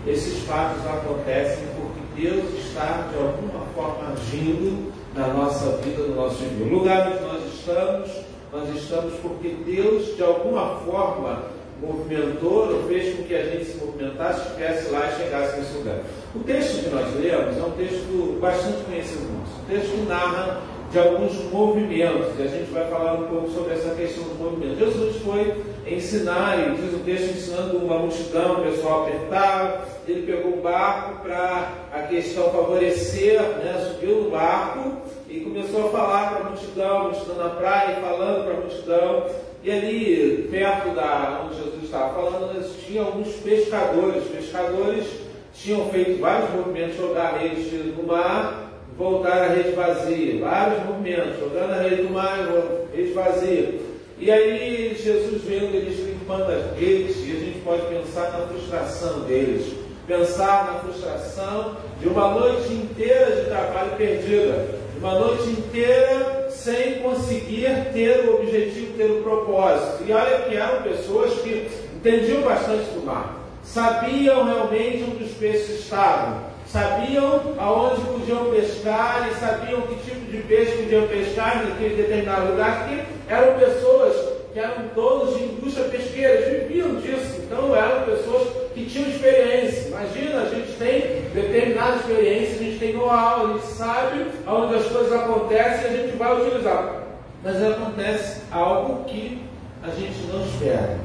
esses fatos acontecem porque Deus está de alguma forma agindo na nossa vida, no nosso dia. O lugar onde nós estamos porque Deus de alguma forma movimentou ou fez com que a gente se movimentasse, estivesse lá e chegasse nesse lugar. O texto que nós lemos é um texto bastante conhecido nosso. O texto narra de alguns movimentos, e a gente vai falar um pouco sobre essa questão dos movimentos. Jesus foi ensinar, e diz o texto, ensinando uma multidão, o pessoal apertava, ele pegou o barco para a questão favorecer, né? Subiu no barco e começou a falar para a multidão na praia, falando para a multidão, e ali, perto da onde Jesus estava falando, tinha alguns pescadores. Os pescadores tinham feito vários movimentos, jogar redes no mar, voltaram a rede vazia, vários momentos, jogando a rede do mar, rede vazia. E aí Jesus vendo eles limpando as redes, e a gente pode pensar na frustração deles, pensar na frustração de uma noite inteira de trabalho perdida, de uma noite inteira sem conseguir ter o objetivo, ter o propósito. E olha que eram pessoas que entendiam bastante do mar, sabiam realmente onde os peixes estavam, sabiam aonde podiam pescar e sabiam que tipo de peixe podiam pescar naquele determinado lugar, que eram pessoas que eram todos de indústria pesqueira, viviam disso. Então eram pessoas que tinham experiência. Imagina, a gente tem determinada experiência, a gente tem know-how, a gente sabe aonde as coisas acontecem e a gente vai utilizar. Mas acontece algo que a gente não espera.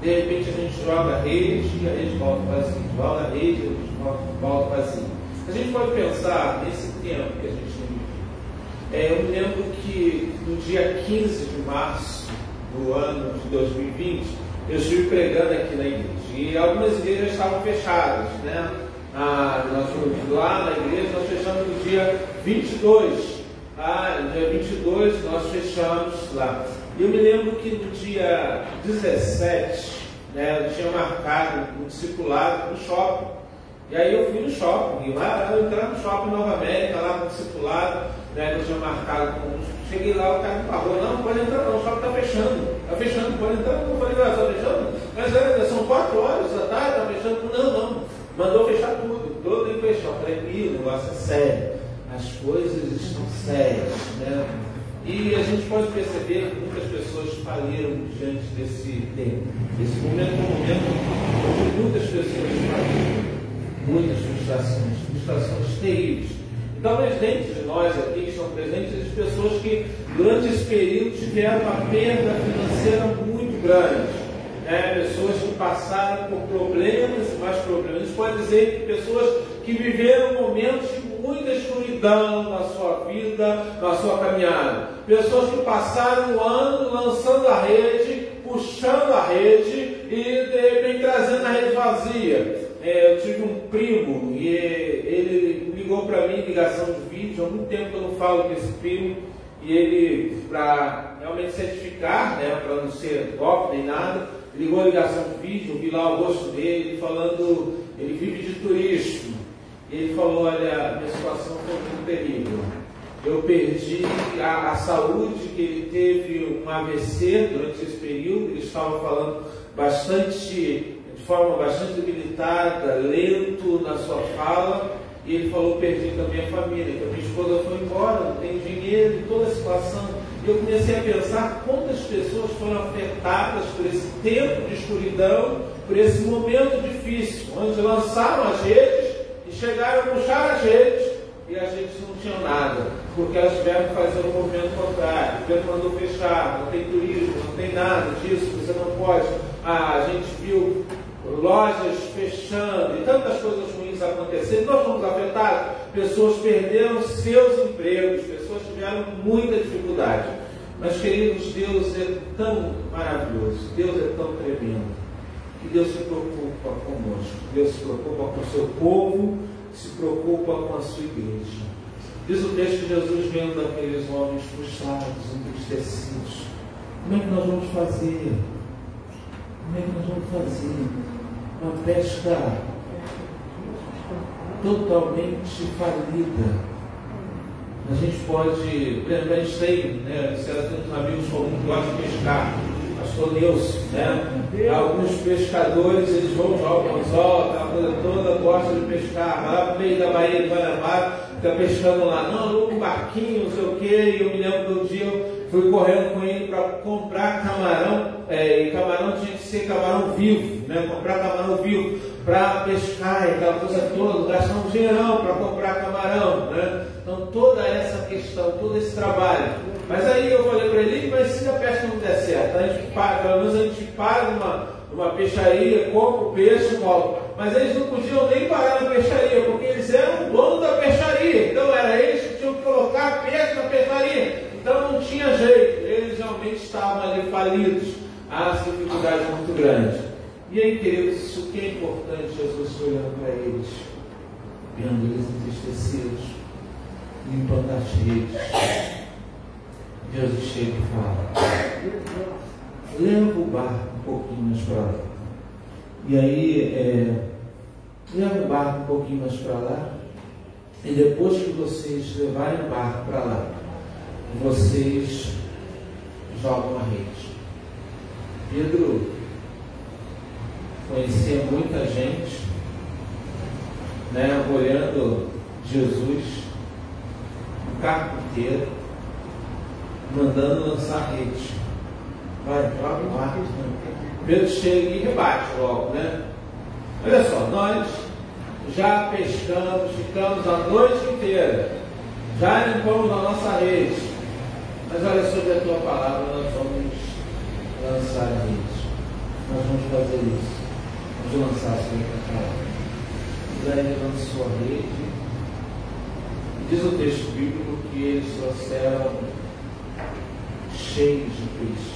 De repente a gente joga a rede e a rede volta vazia. Joga a rede e a rede volta vazia. A gente pode pensar nesse tempo que a gente tem vivido. Eu me lembro que no dia 15 de março do ano de 2020, eu estive pregando aqui na igreja. E algumas igrejas estavam fechadas, né? Nós fomos lá na igreja, nós fechamos no dia 22. No dia 22 nós fechamos lá. Eu me lembro que no dia 17, né, eu tinha marcado um discipulado no shopping. E aí eu fui no shopping, e lá eu entrei no shopping Nova América, lá com o discipulado, né, que eu tinha marcado com uns. Cheguei lá, o cara me pagou, não pode entrar não, o shopping está fechando, pode entrar não. Eu falei, está fechando? Mas são 4 horas da tarde, está fechando? Não, mandou fechar tudo, todo mundo fechou. Eu falei, o negócio é sério, as coisas estão sérias, né? E a gente pode perceber que muitas pessoas faliram diante desse tempo. Esse momento é um momento onde muitas pessoas faliram, muitas frustrações terríveis. E talvez dentro de nós aqui que estão presentes, as pessoas que durante esse período tiveram uma perda financeira muito grande. Pessoas que passaram por problemas e mais problemas. A gente pode dizer que pessoas que viveram momentos de muita escuridão na sua vida, na sua caminhada. Pessoas que passaram o ano lançando a rede, puxando a rede e de repente trazendo a rede vazia. Eu tive um primo e ele ligou para mim, ligação de vídeo, há muito tempo que eu não falo com esse primo, e ele, para realmente certificar, né, para não ser golpe nem nada, ligou a ligação de vídeo, vi lá o rosto dele falando, ele vive de turismo. Ele falou, olha, minha situação foi muito terrível. Eu perdi a saúde, que ele teve um AVC durante esse período, ele estava falando de forma bastante debilitada, lento na sua fala, e ele falou, perdi também a família, que a minha esposa foi embora, não tem dinheiro, toda a situação. E eu comecei a pensar quantas pessoas foram afetadas por esse tempo de escuridão, por esse momento difícil, onde lançaram as redes e chegaram a puxar as redes e as redes não tinham nada, porque elas tiveram que fazer um movimento contrário. O tempo mandou fechar, não tem turismo, não tem nada disso, você não pode. A gente viu lojas fechando e tantas coisas ruins acontecendo. Nós fomos afetados, pessoas perderam seus empregos, pessoas tiveram muita dificuldade. Mas, queridos, Deus é tão maravilhoso, Deus é tão tremendo, que Deus se preocupa conosco, Deus se preocupa com o seu povo, se preocupa com a sua igreja. Diz o texto que Jesus vendo aqueles homens frustrados, entristecidos. Como é que nós vamos fazer? Como é que nós vamos fazer? Uma pesca totalmente falida. A gente pode, lembrar isso aí, né? Se ela tem uns amigos comuns que gostam de pescar, pastor Nilson, né? Alguns pescadores, eles vão jogar o anzol, aquela coisa toda, gostam de pescar, vai lá no meio da Baía de Guanabara, fica pescando lá, não, aluga um barquinho, não sei o quê, e eu me lembro que um dia eu fui correndo com ele para comprar camarão, e camarão tinha que ser camarão vivo, né? Comprar camarão vivo para pescar, e aquela coisa toda, gastar um dinheirão para comprar camarão, né? Então toda essa questão, todo esse trabalho. Mas aí eu falei para ele, mas se a pesca não der certo, a gente paga, pelo menos a gente paga numa peixaria, compra o peixe e volta. Mas eles não podiam nem pagar na peixaria, porque eles eram o dono da peixaria. Então era eles que tinham que colocar peixe na peixaria. Então não tinha jeito, eles realmente estavam ali falidos. As dificuldades muito grandes. E aí, queridos, isso que é importante, Jesus olhando para eles, vendo eles entristecidos, limpando as redes. Jesus chega e fala: leva o barco um pouquinho mais para lá. E aí, leva o barco um pouquinho mais para lá. E depois que vocês levarem o barco para lá, vocês jogam a rede. Pedro conhecia muita gente, né, olhando Jesus, um carpinteiro, mandando lançar rede. Vai, joga o barco. Pedro chega e rebate logo, né? Olha só, nós já pescamos, ficamos a noite inteira, já limpamos a nossa rede, mas olha, sobre a tua palavra nós vamos lançar a rede. Nós vamos fazer isso. Vamos lançar sobre a tua palavra. E aí ele lançou a rede. Diz o texto bíblico que eles trouxeram cheios de peixe,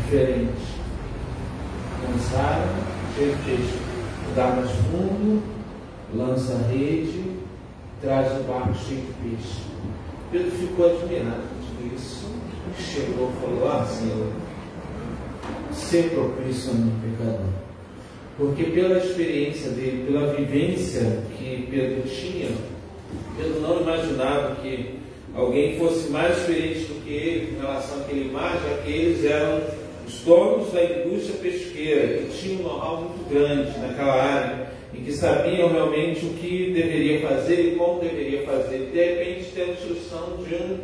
diferentes. Lançaram cheio de peixe. Dá mais fundo, lança a rede, traz o barco cheio de peixe. Pedro ficou admirado com isso. Chegou e falou: ah, Senhor, ser propício a mim, pecador. Porque pela experiência dele, pela vivência que Pedro tinha, Pedro não imaginava que alguém fosse mais experiente do que ele em relação àquele mar, já que eles eram os donos da indústria pesqueira, que tinham um know-how muito grande naquela área e que sabiam realmente o que deveria fazer e como deveria fazer. De repente, ter a instrução de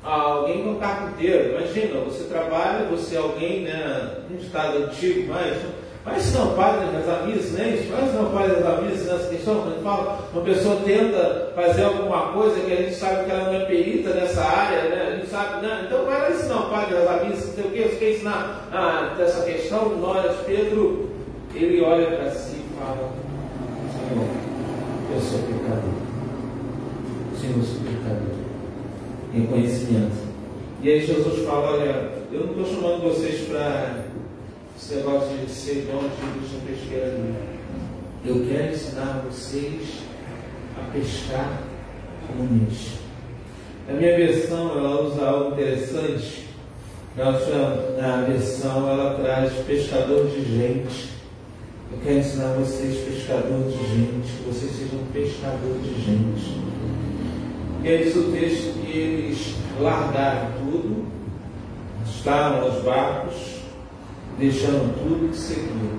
alguém com carpinteiro. Imagina, você trabalha, você é alguém, né, no estado antigo, mas se não padre das amisas, né? Mas não padre das amisas nessa questão, quando fala, uma pessoa tenta fazer alguma coisa que a gente sabe que ela não é perita nessa área, né? A gente sabe, né? Então vai lá ensinar o padre das amisas, não sei o que, você quer ensinar dessa questão. Nós, Pedro, ele olha para si e fala: Senhor, eu sou pecador. Senhor, eu sou pecador. Em conhecimento. E aí Jesus fala: olha, eu não estou chamando vocês para esse negócio de ser dono de indústria pesqueira ali. Eu quero ensinar vocês a pescar como nicho. A minha versão, ela usa algo interessante. Na versão, ela traz pescador de gente. Eu quero ensinar vocês pescador de gente, que vocês sejam pescador de gente. E aí diz o texto que eles largaram tudo, estavam nos barcos, deixando tudo e seguiram.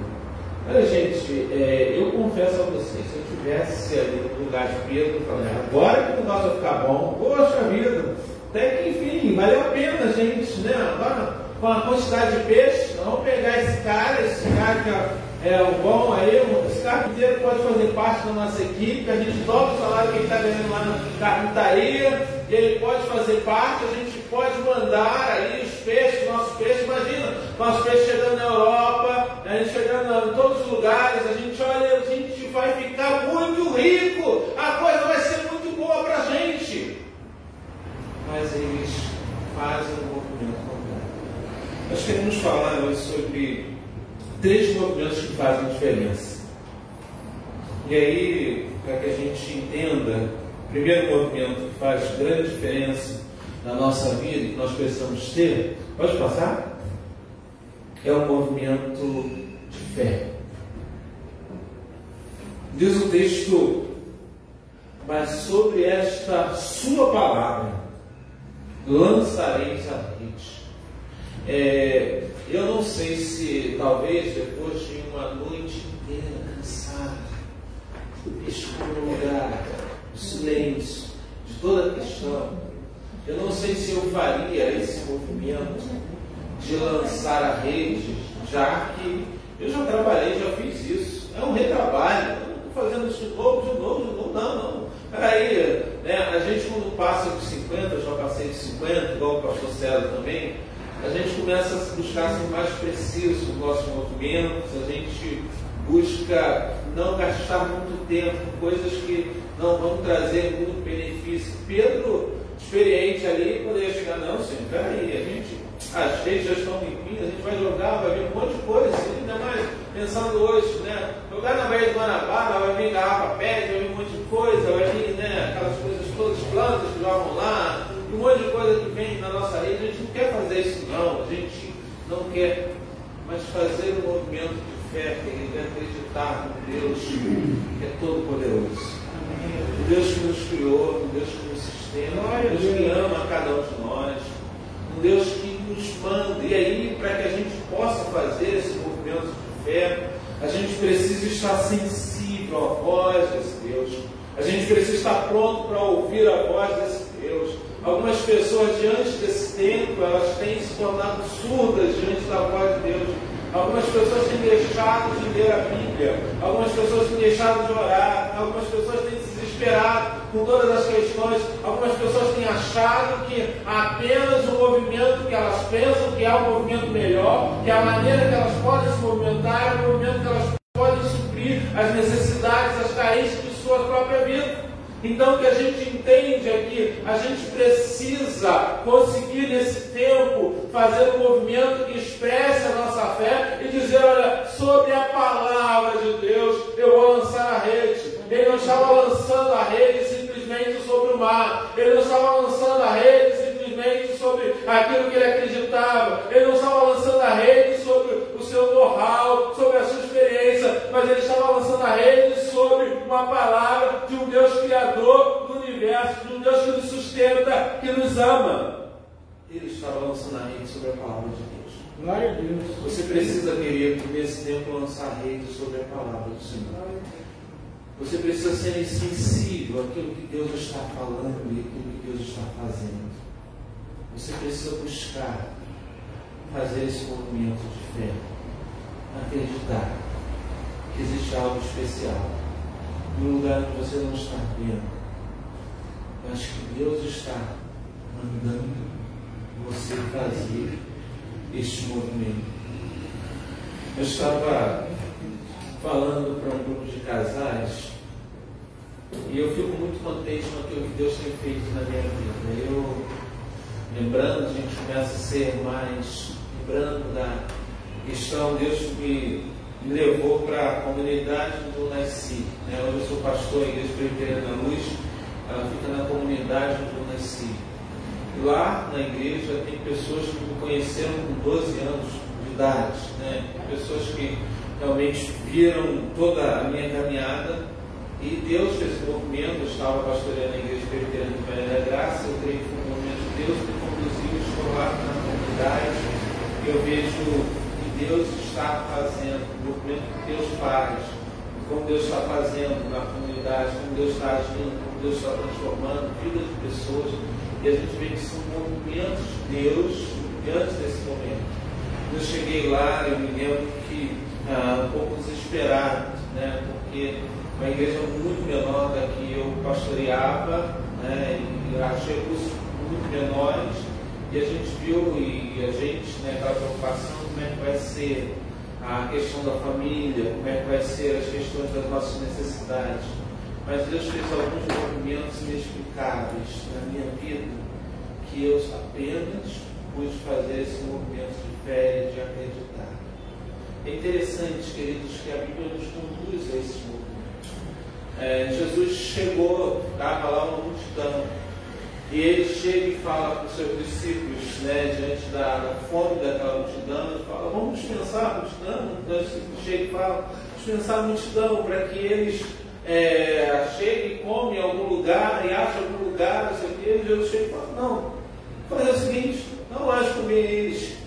Olha, gente, eu confesso a vocês, se eu estivesse ali no lugar de Pedro, eu falei: agora que o negócio vai ficar bom, poxa vida, até que enfim, valeu a pena, gente, né? Agora, com a quantidade de peixe, nós vamos pegar esse cara que é o bom aí, esse carpinteiro pode fazer parte da nossa equipe, a gente dobra o salário que ele está ganhando lá na carpintaria, ele pode fazer parte, a gente pode mandar aí os peixes, nossos peixes, imagina, nossos peixes chegando na Europa, a gente chegando em todos os lugares, a gente vai ficar muito rico, a coisa vai ser muito boa para a gente. Mas eles fazem um movimento contrário. Nós queremos falar hoje sobre 3 movimentos que fazem diferença. E aí, para que a gente entenda, o primeiro movimento que faz grande diferença na nossa vida, que nós precisamos ter, pode passar? É o movimento de fé. Diz o texto: mas sobre esta sua palavra lançareis a rede. Eu não sei se talvez depois de uma noite inteira cansado, escuro no lugar, o silêncio de toda a questão, eu não sei se eu faria esse movimento de lançar a rede, já que eu já trabalhei, já fiz isso. É um retrabalho, eu não estou fazendo isso de novo, não. Peraí, né? A gente quando passa de 50, eu já passei de 50, igual o pastor César também, a gente começa a buscar ser mais preciso nos nossos movimentos, a gente busca não gastar muito tempo com coisas que não vão trazer muito benefício. Pedro, experiente ali, poderia chegar: não, senhor, peraí, as redes já estão limpinhas, a gente vai jogar, vai vir um monte de coisa, ainda mais pensando hoje, né? Jogar na Baía de Guanabara, vai vir garrafa PET, vai vir um monte de coisa, vai vir, né, aquelas coisas não quer, mas fazer um movimento de fé, querido, é acreditar no Deus que é todo poderoso. O Deus que nos criou, o Deus que nos sustenta, o Deus que ama cada um de nós, um Deus que nos manda. E aí, para que a gente possa fazer esse movimento de fé, a gente precisa estar sensível à voz desse Deus. A gente precisa estar pronto para ouvir a voz desse Deus. Algumas pessoas, diante desse tempo, elas têm se tornado surdas diante da voz de Deus. Algumas pessoas têm deixado de ler a Bíblia. Algumas pessoas têm deixado de orar. Algumas pessoas têm se desesperado com todas as questões. Algumas pessoas têm achado que apenas o movimento que elas pensam que é um movimento melhor, que a maneira que elas podem se movimentar é o movimento que elas podem suprir as necessidades, as carências de sua própria vida. Então, o que a gente entende é que a gente precisa conseguir nesse tempo fazer um movimento que expresse a nossa fé e dizer, olha, sobre a palavra de Deus eu vou lançar a rede. Ele não estava lançando a rede simplesmente sobre o mar. Ele não estava lançando a rede simplesmente sobre aquilo que ele acreditava. Ele não estava lançando a rede sobre o seu know-how, sobre a sua experiência, mas ele estava lançando a rede sobre uma palavra de um Deus criador do universo, de um Deus que nos sustenta, que nos ama. Ele estava lançando a rede sobre a palavra de Deus. Glória a Deus. Você precisa, querido, nesse tempo lançar a rede sobre a palavra do Senhor. Você precisa ser sensível àquilo que Deus está falando e àquilo que Deus está fazendo. Você precisa buscar fazer esse movimento de fé, acreditar que existe algo especial no lugar que você não está vendo, mas que Deus está mandando você fazer este movimento. Eu estava falando para um grupo de casais e eu fico muito contente com aquilo que Deus tem feito na minha vida. Eu, lembrando, a gente começa a ser mais, lembrando da questão, Deus me levou para a comunidade do Nasci. Hoje eu sou pastor da Igreja Presbiteriana da Luz, ela fica na comunidade do Nasci. Lá na igreja tem pessoas que me conheceram com 12 anos de idade, pessoas que realmente viram toda a minha caminhada, e Deus fez um movimento. Eu estava pastoreando a Igreja Presbiteriana de Maria da Graça, eu creio que foi um movimento de Deus que conduziu, estou lá na comunidade, e eu vejo que Deus está fazendo, o movimento que Deus faz, como Deus está fazendo na comunidade, como Deus está agindo, como Deus está transformando vidas de pessoas, e a gente vê que são movimentos de Deus diante desse momento. Eu cheguei lá, eu me lembro que um pouco desesperado, porque uma igreja muito menor da que eu pastoreava, e achei recursos muito menores, e a gente viu, e a gente, aquela preocupação, como é que vai ser a questão da família, como é que vai ser as questões das nossas necessidades. Mas Deus fez alguns movimentos inexplicáveis na minha vida, que eu apenas pude fazer esse movimento de fé e de acreditar. É interessante, queridos, que a Bíblia nos conduz a esses movimentos. Jesus chegou, estava lá uma multidão, e ele chega e fala com os seus discípulos, diante da fome daquela multidão, ele fala, vamos dispensar a multidão. Então ele chega e fala, dispensar a multidão, para que eles cheguem e comem em algum lugar, e achem algum lugar, não sei o quê. E Jesus chega e fala, não, fazer o seguinte, não vais comer eles.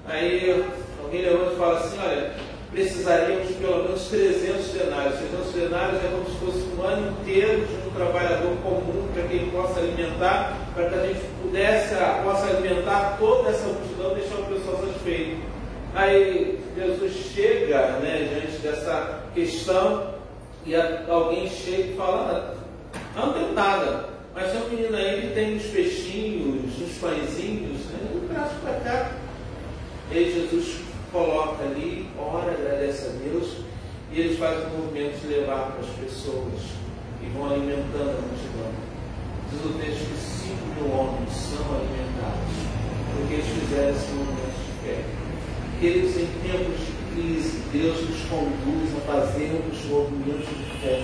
Aí alguém levanta e fala assim, olha, precisaríamos de pelo menos 300 denários. 300 denários é como se fosse um ano inteiro de um trabalhador comum, para que ele possa alimentar, para que a gente possa alimentar toda essa multidão e deixar o pessoal satisfeito. Aí Jesus chega, diante dessa questão, e alguém chega e fala, não tem nada, mas tem um menino aí que tem uns peixinhos, uns pãezinhos, um braço para cá. E aí Jesus coloca ali, ora, agradece a Deus, e eles fazem o movimento de levar para as pessoas e vão alimentando a multidão. Diz o texto que 5.000 homens são alimentados, porque eles fizeram esse movimento de fé. Queridos, em tempos de crise, Deus nos conduz a fazermos movimentos de fé.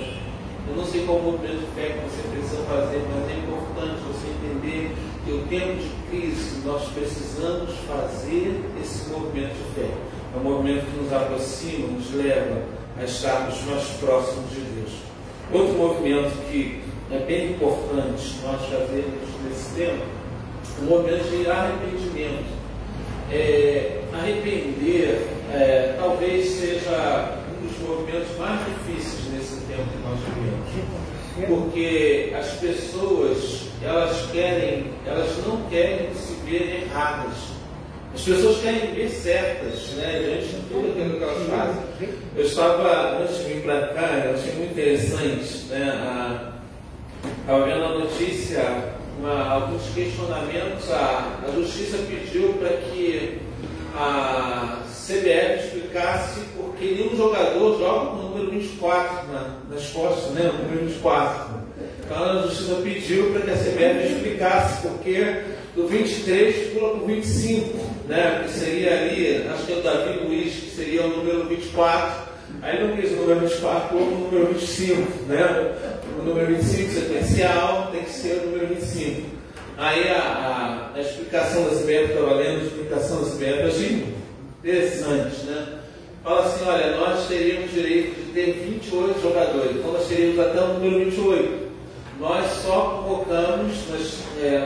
Eu não sei qual movimento de fé que você precisa fazer, mas é importante você entender que o tempo de crise nós precisamos fazer esse movimento de fé. É um movimento que nos aproxima, nos leva a estarmos mais próximos de Deus. Outro movimento que é bem importante nós fazermos nesse tempo é o movimento de arrependimento. Arrepender talvez seja um dos movimentos mais difíceis nesse tempo que nós vivemos, porque as pessoas elas não querem se ver erradas. As pessoas querem ver certas, né, diante de tudo aquilo que elas fazem. Eu estava, antes de vir para cá, eu achei muito interessante, né, estava vendo a notícia, alguns questionamentos. A Justiça pediu para que a CBF explicasse por que nenhum jogador joga com o número 24 nas costas, né, o número 24. Então a Justiça pediu para que a CBF explicasse porque do 23 pula para o 25, né, que seria ali, acho que é o Davi Luiz, que seria o número 24. Aí não quis o número 24, pula para o número 25, né? O número 25 sequencial tem que ser o número 25. Aí a explicação da CBF, estava lendo a explicação da CBF, eu achei interessante, né? Fala assim, olha, nós teríamos direito de ter 28 jogadores, então nós teríamos até o número 28. Nós só convocamos,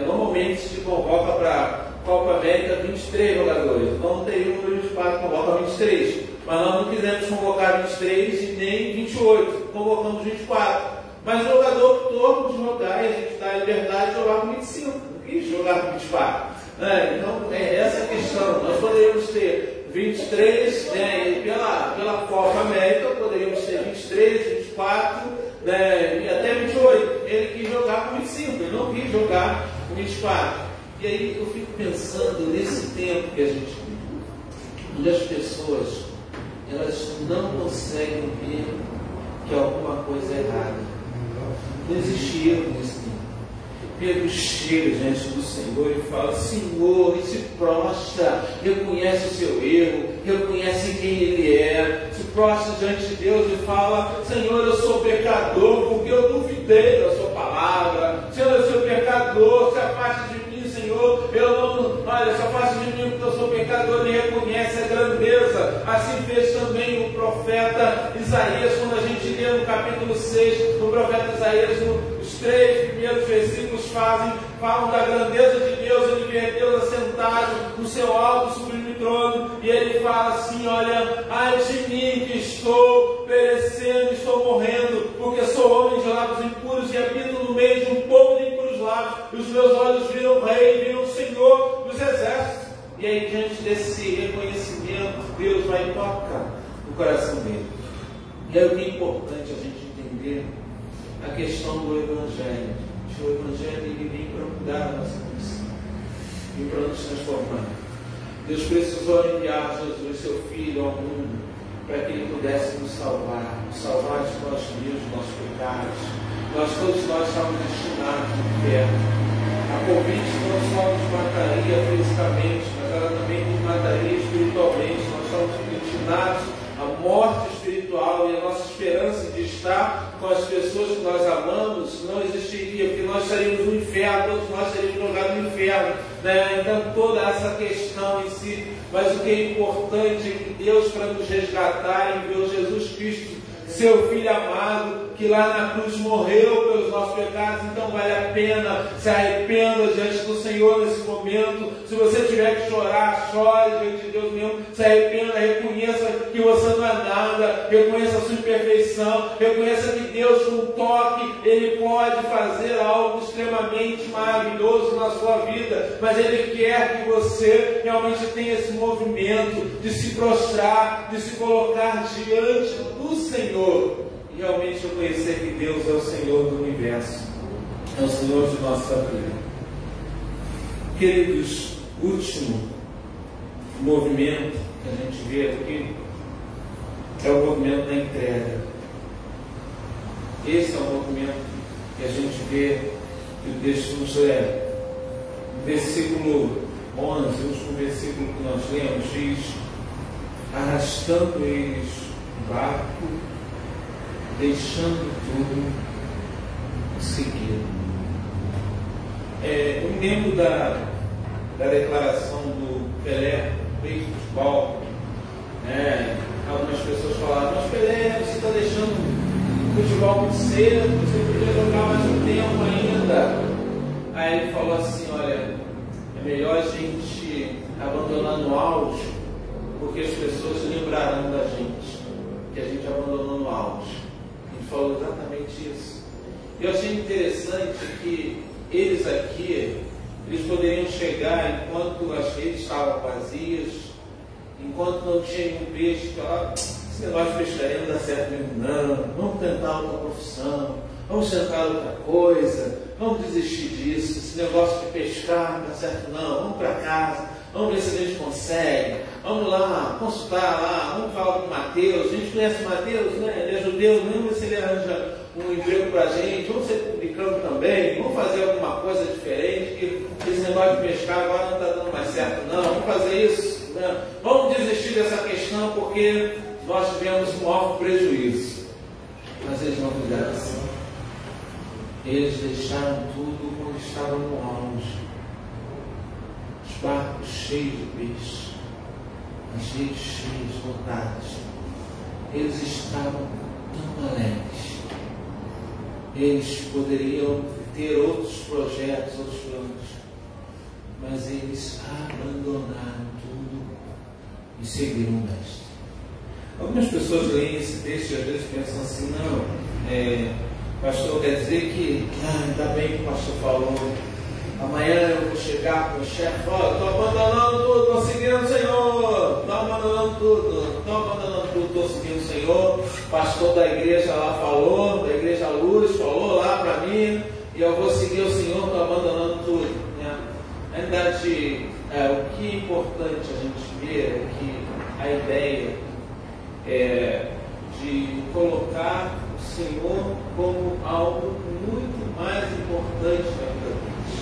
normalmente se convoca para a Copa América 23 jogadores, então teria o número 24, convoca 23. Mas nós não quisemos convocar 23 e nem 28, convocamos 24. Mas o jogador optou por jogar, e a gente dá a liberdade de jogar com 25, não quis jogar com 24. Então, é essa a questão. Nós poderíamos ter 23, né, e pela Copa América, poderíamos ter 23, 24, né, e até 28. Ele quis jogar com 25, ele não quis jogar com 24. E aí eu fico pensando nesse tempo que a gente vive, onde as pessoas elas não conseguem ver que alguma coisa é errada. Não existe erro nesse tempo. Pedro chega diante do Senhor e fala: Senhor, e se prostra, reconhece o seu erro, reconhece quem Ele é, se prostra diante de Deus e fala: Senhor, eu sou pecador porque eu duvidei da sua palavra. Senhor, eu sou pecador, se afaste de mim, Senhor. Se afaste de mim porque eu sou pecador. Ele reconhece a grandeza. Assim fez também o profeta Isaías, quando a gente lê no capítulo 6, o profeta Isaías, os 3 primeiros versículos falam da grandeza de Deus. Ele vê Deus assentado no seu alto sublime trono, e ele fala assim: olha, ai de mim que estou perecendo, estou morrendo, porque sou homem de lábios impuros e habito no meio de um povo de impuros lábios, e os meus olhos viram o Rei, viram o Senhor dos exércitos. E aí, diante desse reconhecimento, Deus vai tocar no coração dele. E aí o que é importante a gente entender a questão do Evangelho. O Evangelho ele vem para mudar a nossa condição, vem para nos transformar. Deus precisou enviar Jesus, seu Filho, ao mundo, para que Ele pudesse nos salvar de nós mesmos, dos nossos pecados. Todos nós estávamos destinados ao inferno. A Covid não só nos mataria fisicamente, mas ela também nos mataria espiritualmente. Nós estávamos destinados à morte espiritual, e a nossa esperança de estar com as pessoas que nós amamos não existiria, porque nós estaríamos no inferno, todos nós seríamos jogados no inferno, né? Então toda essa questão em si, mas o que é importante é que Deus, para nos resgatar, enviou Jesus Cristo, seu Filho amado, que lá na cruz morreu pelos nossos pecados. Então vale a pena, se arrependa diante do Senhor nesse momento. Se você tiver que chorar, chore diante de Deus mesmo, se arrependa, reconheça que você não é nada, reconheça a sua imperfeição, reconheça que Deus, com um toque, Ele pode fazer algo extremamente maravilhoso na sua vida, mas Ele quer que você realmente tenha esse movimento de se prostrar, de se colocar diante do Senhor e realmente reconhecer que Deus é o Senhor do universo, é o Senhor de nossa vida. Queridos, último movimento que a gente vê aqui é o movimento da entrega. Esse é o movimento que a gente vê que o texto nos leva. No versículo 11, o último versículo que nós lemos, diz: arrastando eles o barco, deixando tudo, seguir. Eu me lembro da declaração do Pelé, rei do futebol. Algumas pessoas falaram: mas Pelé, você está deixando o futebol muito cedo, você podia jogar mais um tempo ainda. Aí ele falou assim: olha, é melhor a gente abandonar no auge, porque as pessoas lembrarão da gente que a gente abandonou no auge. Ele falou exatamente isso. Eu achei interessante que eles aqui, eles poderiam chegar enquanto as redes estavam vazias, enquanto não tinha nenhum peixe, falar: esse negócio de pescaria não dá certo mesmo não, vamos tentar outra profissão, vamos tentar outra coisa, vamos desistir disso, esse negócio de pescar não dá certo não, vamos para casa, vamos ver se a gente consegue, vamos lá, consultar lá, vamos falar com o Mateus, a gente conhece o Mateus, né? Ele é judeu, vamos ver se ele arranja um emprego para a gente, vamos ser publicano também, vamos fazer alguma coisa diferente, que esse negócio de pescar agora não está dando mais certo não, vamos fazer isso, né? Vamos desistir dessa questão porque nós tivemos um maior prejuízo. Mas eles não fizeram assim. Eles deixaram tudo quando estavam no auge. Os barcos cheios de peixe, as redes cheias, lotadas. Eles estavam tão alegres. Eles poderiam ter outros projetos, outros planos, mas eles abandonaram tudo e seguiram o Mestre. Algumas pessoas leem esse texto e às vezes pensam assim: não, pastor, quer dizer que ainda bem que o pastor falou, amanhã eu vou chegar com o chefe, estou abandonando tudo, estou seguindo o Senhor, estou abandonando tudo, estou seguindo o Senhor. O pastor da igreja lá falou, da igreja Luz, falou lá para mim, e eu vou seguir o Senhor, estou abandonando tudo, né? Na verdade, o que é importante a gente ver é que a ideia de colocar o Senhor como algo muito mais importante na vida deles.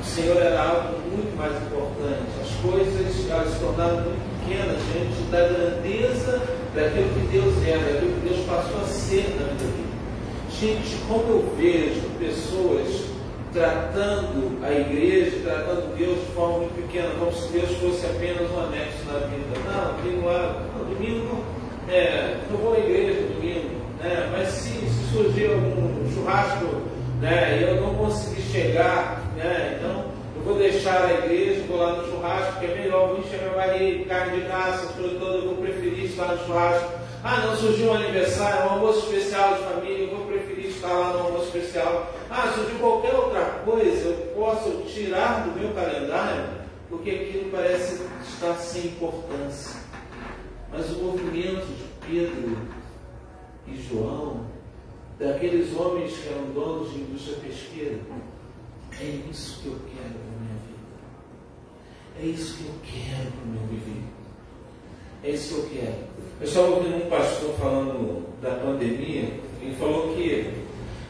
O Senhor era algo muito mais importante. As coisas elas se tornaram muito pequenas diante da grandeza daquilo que Deus era, daquilo que Deus passou a ser na vida dele. Gente, como eu vejo pessoas tratando a igreja, tratando Deus de forma muito pequena, como se Deus fosse apenas um anexo na vida. Não, domingo lá, domingo, eu vou à igreja domingo, né? Mas se surgir algum churrasco, né, e eu não conseguir chegar, né, então eu vou deixar a igreja, vou lá no churrasco, que é melhor, vou encher minha barriga, carne de caça, as coisas todas, eu vou preferir estar no churrasco. Não, surgiu um aniversário, um almoço especial de família, eu vou preferir estar lá no almoço especial. Surgiu qualquer outra coisa, eu posso tirar do meu calendário, porque aquilo parece estar sem importância. Mas o movimento de Pedro e João, daqueles homens que eram donos de indústria pesqueira, é isso que eu quero para a minha vida. É isso que eu quero para o meu viver. É isso que eu quero. Eu estava ouvindo um pastor falando da pandemia, ele falou que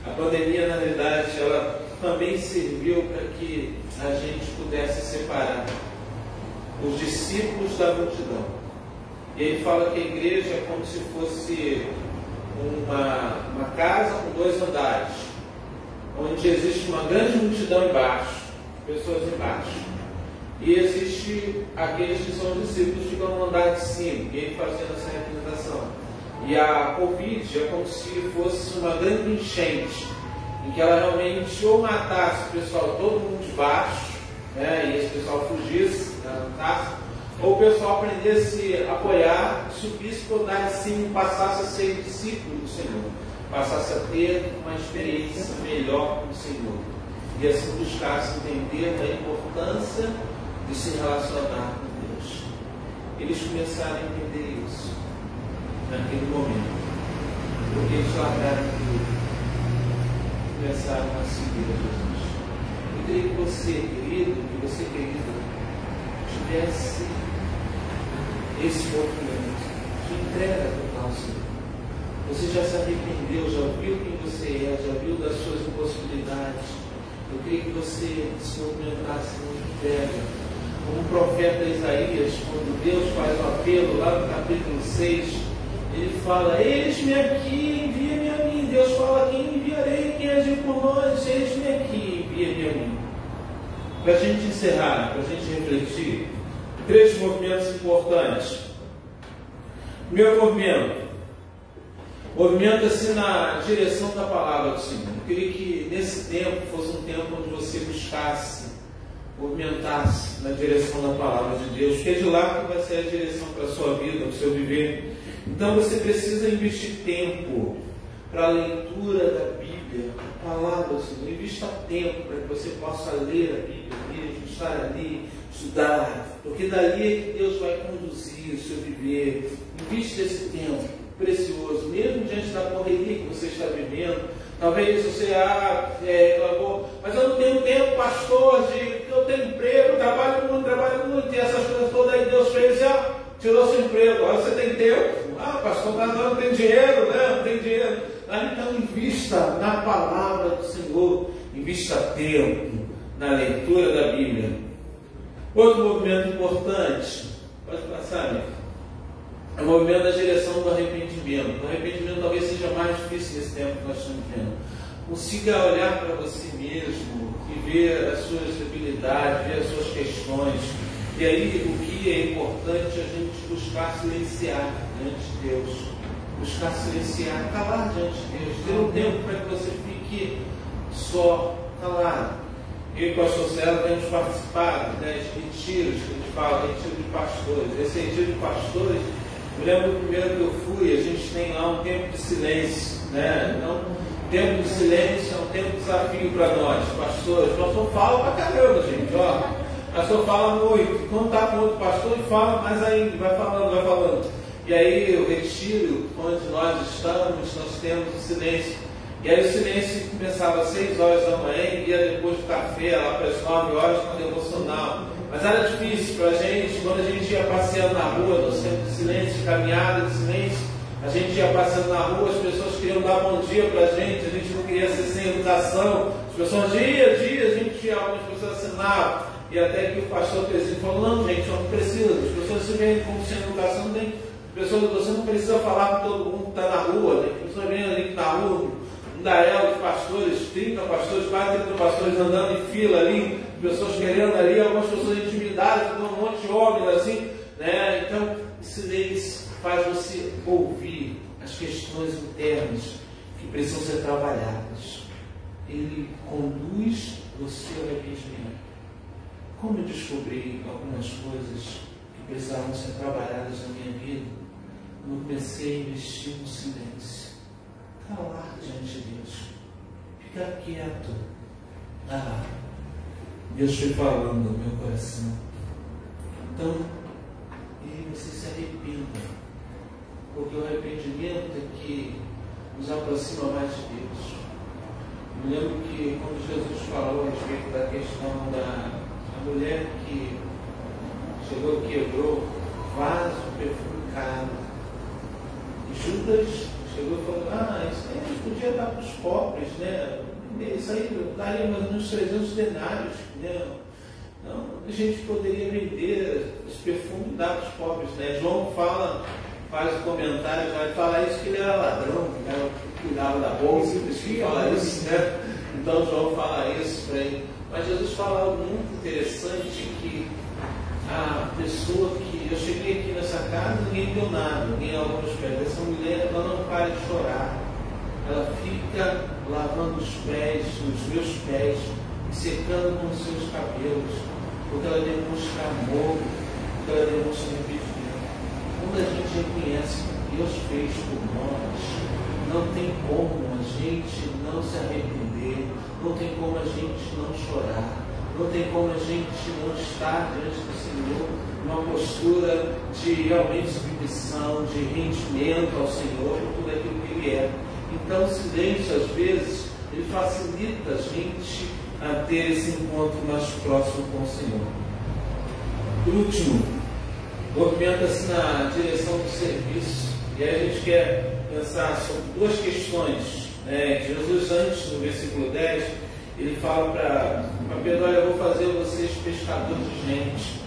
a pandemia, na verdade, ela também serviu para que a gente pudesse separar os discípulos da multidão. E ele fala que a igreja é como se fosse uma casa com 2 andares, onde existe uma grande multidão embaixo, pessoas embaixo. E existe aqueles que são discípulos que ficam no andar de cima, e ele fazendo essa representação. E a Covid é como se fosse uma grande enchente, em que ela realmente ou matasse o pessoal todo mundo de baixo, né, e esse pessoal fugisse, ou o pessoal aprendesse a apoiar, subisse para o andar de cima e passasse a ser discípulo do Senhor, passasse a ter uma experiência melhor com o Senhor, e assim buscasse entender a importância de se relacionar com Deus. Eles começaram a entender isso naquele momento, porque eles largaram tudo, começaram a seguir a Jesus. Eu queria que você, querido, que você, querida, tivesse esse movimento de entrega total ao Senhor. Você já se arrependeu, já viu quem você é, já viu das suas impossibilidades. Eu queria que você se movimentasse com entrega. Como o profeta Isaías, quando Deus faz o apelo lá no capítulo 6, ele fala: eis-me aqui, envia-me a mim. Deus fala: quem enviarei, quem é de por nós, eis-me aqui, envia-me a mim. Para a gente encerrar, para a gente refletir, 3 movimentos importantes. Primeiro movimenta-se na direção da palavra do Senhor. Eu queria que nesse tempo fosse um tempo onde você buscasse, movimentasse na direção da palavra de Deus, porque é de lá que vai ser a direção para a sua vida, para o seu viver. Então você precisa investir tempo para a leitura da Bíblia, a palavra do Senhor. Invista tempo para que você possa ler a Bíblia mesmo, estar ali, estudar, porque dali é que Deus vai conduzir o seu viver. Invista esse tempo precioso, mesmo diante da correria que você está vivendo. Talvez você mas eu não tenho tempo, pastor, eu tenho emprego, trabalho muito, e essas coisas todas aí Deus fez, tirou seu emprego, agora você tem tempo. Pastor, não tem dinheiro, né? Não tem dinheiro. Então invista na palavra do Senhor, invista tempo na leitura da Bíblia. Outro movimento importante, pode passar, né? É o movimento da direção do arrependimento. O arrependimento talvez seja mais difícil nesse tempo que nós estamos vivendo. Consiga olhar para você mesmo e ver as suas debilidades, ver as suas questões. E aí o que é importante é a gente buscar silenciar diante de Deus. Buscar silenciar, calar diante de Deus. Ter um tempo para que você fique só calado. Eu e o pastor Célio temos participado de retiros, que a gente fala, retiro de pastores. Esse retiro de pastores, eu lembro do primeiro que eu fui, a gente tem lá um tempo de silêncio, né? Então, tempo de silêncio é um tempo de desafio para nós, pastores. O pastor fala pra caramba, gente, O pastor fala muito. Quando está com outro pastor, ele fala mais ainda, vai falando. E aí, o retiro, onde nós estamos, nós temos o silêncio. E aí o silêncio começava às 6 horas da manhã e ia depois do café, lá para as 9 horas, com a devocional. Mas era difícil para a gente, quando a gente ia passeando na rua, no centro de silêncio, de caminhada de silêncio, a gente ia passeando na rua, as pessoas queriam dar bom dia para a gente não queria ser sem educação. As pessoas, dia a dia, a gente tinha algumas pessoas assinavam. E até que o pastor presídio falou, não, gente, não precisa, as pessoas se veem como sem educação, não tem. Você não precisa falar com todo mundo que está na rua, né? As pessoas vêm ali na rua, um dael de pastores, 30 pastores, quase 30 pastores andando em fila ali, pessoas querendo ali, algumas pessoas intimidadas, com um monte de homens assim, né? Então, o silêncio faz você ouvir as questões internas que precisam ser trabalhadas. Ele conduz você ao arrependimento. Como eu descobri algumas coisas que precisavam ser trabalhadas na minha vida, eu comecei a investir no silêncio. Calar diante de Deus. Ficar quieto. Deus foi falando no meu coração. Então, você se arrependa. Porque o arrependimento é que nos aproxima mais de Deus. Eu me lembro que quando Jesus falou a respeito da questão da mulher que chegou e quebrou vaso de perfume caro. E Judas chegou e falou, isso aí podia dar para os pobres, né? Isso aí daria mais uns 300 denários, né? Não, a gente poderia vender esse perfume e dar para os pobres, né? João faz um comentário, vai falar isso que ele era ladrão, né? Cuidava da bolsa, fala isso, né? Então João fala isso para ele. Mas Jesus fala algo muito interessante, que a pessoa que... Eu cheguei aqui nessa casa, ninguém deu nada, ninguém lavou os pés. Essa mulher, ela não para de chorar. Ela fica lavando os pés, os meus pés, e secando com os seus cabelos, porque ela demonstra amor, porque ela demonstra arrependimento. Quando a gente reconhece o que Deus fez por nós, não tem como a gente não se arrepender, não tem como a gente não chorar, não tem como a gente não estar diante do Senhor numa postura de realmente submissão, de rendimento ao Senhor por tudo aquilo que Ele é. Então o silêncio, às vezes, ele facilita a gente a ter esse encontro mais próximo com o Senhor. Por último, movimenta-se na direção do serviço. E aí a gente quer pensar sobre duas questões. Jesus, antes, no versículo 10, ele fala para Pedro, olha, eu vou fazer vocês pescadores de gente.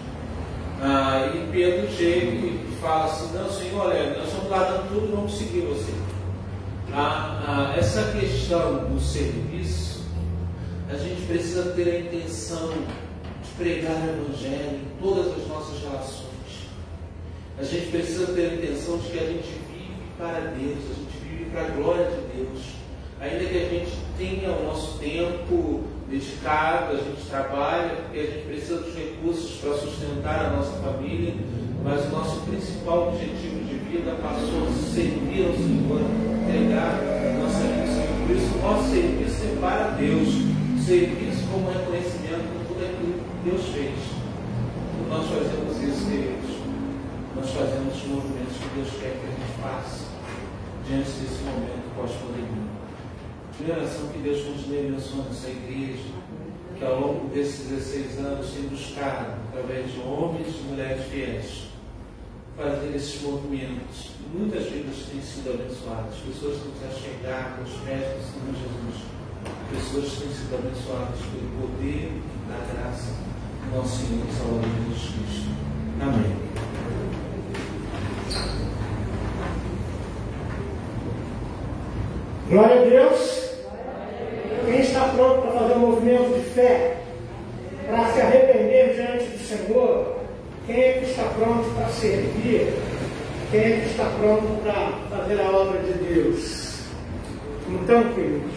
E Pedro chega e fala assim, não, Senhor, olha, nós estamos guardando tudo e vamos seguir você. Essa questão do serviço, a gente precisa ter a intenção de pregar o Evangelho em todas as nossas relações. A gente precisa ter a intenção de que a gente vive para Deus, a gente vive para a glória de Deus. Ainda que a gente tenha o nosso tempo dedicado, a gente trabalha, porque a gente precisa dos recursos para sustentar a nossa família, mas o nosso principal objetivo de vida passou a servir ao Senhor, entregar nossa vida ao Senhor. Por isso, o nosso serviço é para Deus, serviço como reconhecimento de tudo aquilo que Deus fez. Quando nós fazemos isso, queridos, nós fazemos os movimentos que Deus quer que a gente faça diante desse momento pós-pandemia. Primeira oração, que Deus continue abençoando essa igreja, que ao longo desses 16 anos tem buscado, através de homens e mulheres fiéis, fazer esses movimentos. Muitas vidas têm sido abençoadas, pessoas têm se achegado aos pés do Senhor Jesus, pessoas têm sido abençoadas pelo poder da graça do nosso Senhor e Salvador Jesus Cristo. Amém. Glória a Deus. Quem está pronto para fazer um movimento de fé, para se arrepender diante do Senhor? Quem é que está pronto para servir? Quem é que está pronto para fazer a obra de Deus? Então, queridos,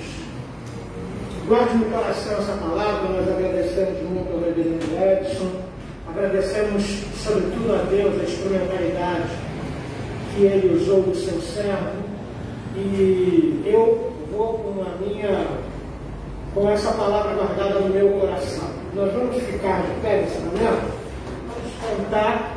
guarde no coração essa palavra. Nós agradecemos muito ao reverendo Edson, agradecemos sobretudo a Deus a instrumentalidade que ele usou do seu servo, e eu vou com essa palavra guardada no meu coração. Nós vamos ficar de pé nesse momento, vamos cantar.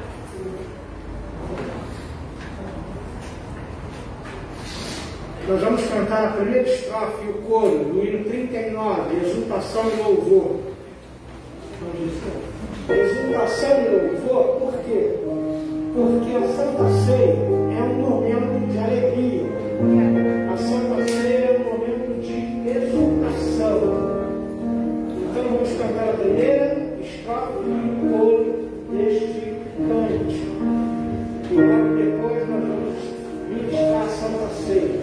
Nós vamos cantar a primeira estrofe e o coro do hino 39, Exultação e Louvor. Exultação e louvor, por quê? Porque a Santa Ceia é um momento de alegria. A Santa Ceia é um momento de exultação. Então vamos cantar a primeira estrofe e o coro deste cântico. E logo depois nós vamos ministrar a Santa Ceia.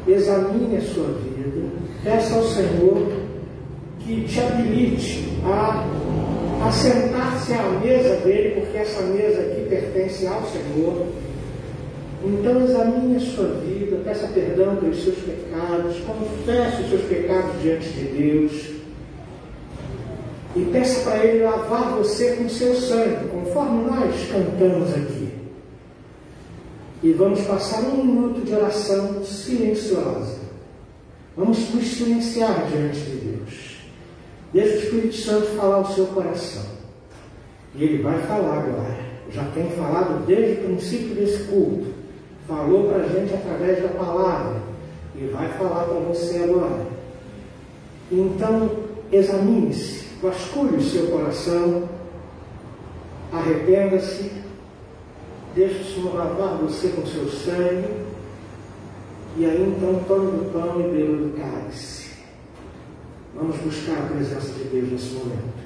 Examine a sua vida, peça ao Senhor que te habilite a sentar-se à mesa dele, porque essa mesa aqui pertence ao Senhor. Então examine a sua vida, peça perdão pelos seus pecados, confesse os seus pecados diante de Deus e peça para Ele lavar você com seu sangue, conforme nós cantamos aqui. E vamos passar um minuto de oração silenciosa. Vamos nos silenciar diante de Deus. Deixa o Espírito Santo falar ao seu coração. E ele vai falar agora. Já tem falado desde o princípio desse culto. Falou para a gente através da palavra. E vai falar para você agora. Então, examine-se, vasculhe o seu coração, arrependa-se, deixe o Senhor lavar você com seu sangue, e aí então tome do pão e beba do cálice. Vamos buscar a presença de Deus nesse momento.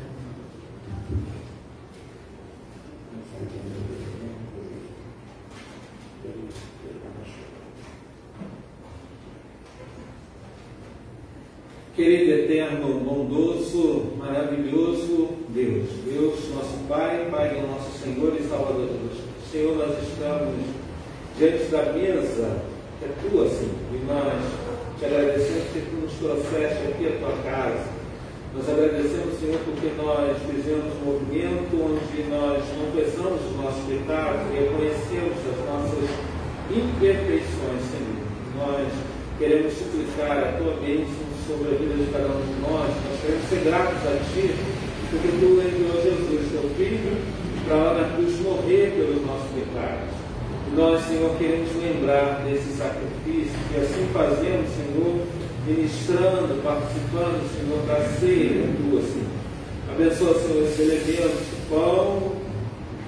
Querido, eterno, bondoso, maravilhoso Deus, Deus, nosso Pai, Pai do nosso Senhor e Salvador Jesus. Senhor, nós estamos diante da mesa que é tua, Senhor, e nós te agradecemos que tu nos trouxeste aqui à tua casa. Nós agradecemos, Senhor, porque nós fizemos um movimento onde nós confessamos os nossos pecados e reconhecemos as nossas imperfeições, Senhor. Nós queremos suplicar a tua bênção sobre a vida de cada um de nós. Nós queremos ser gratos a ti, porque tu enviou Jesus, teu Filho, para lá na cruz morrer pelos nossos pecados. E nós, Senhor, queremos lembrar desse sacrifício, e assim fazemos, Senhor, ministrando, participando, Senhor, da ceia tua, Senhor. Abençoa, Senhor, esses elementos, pão,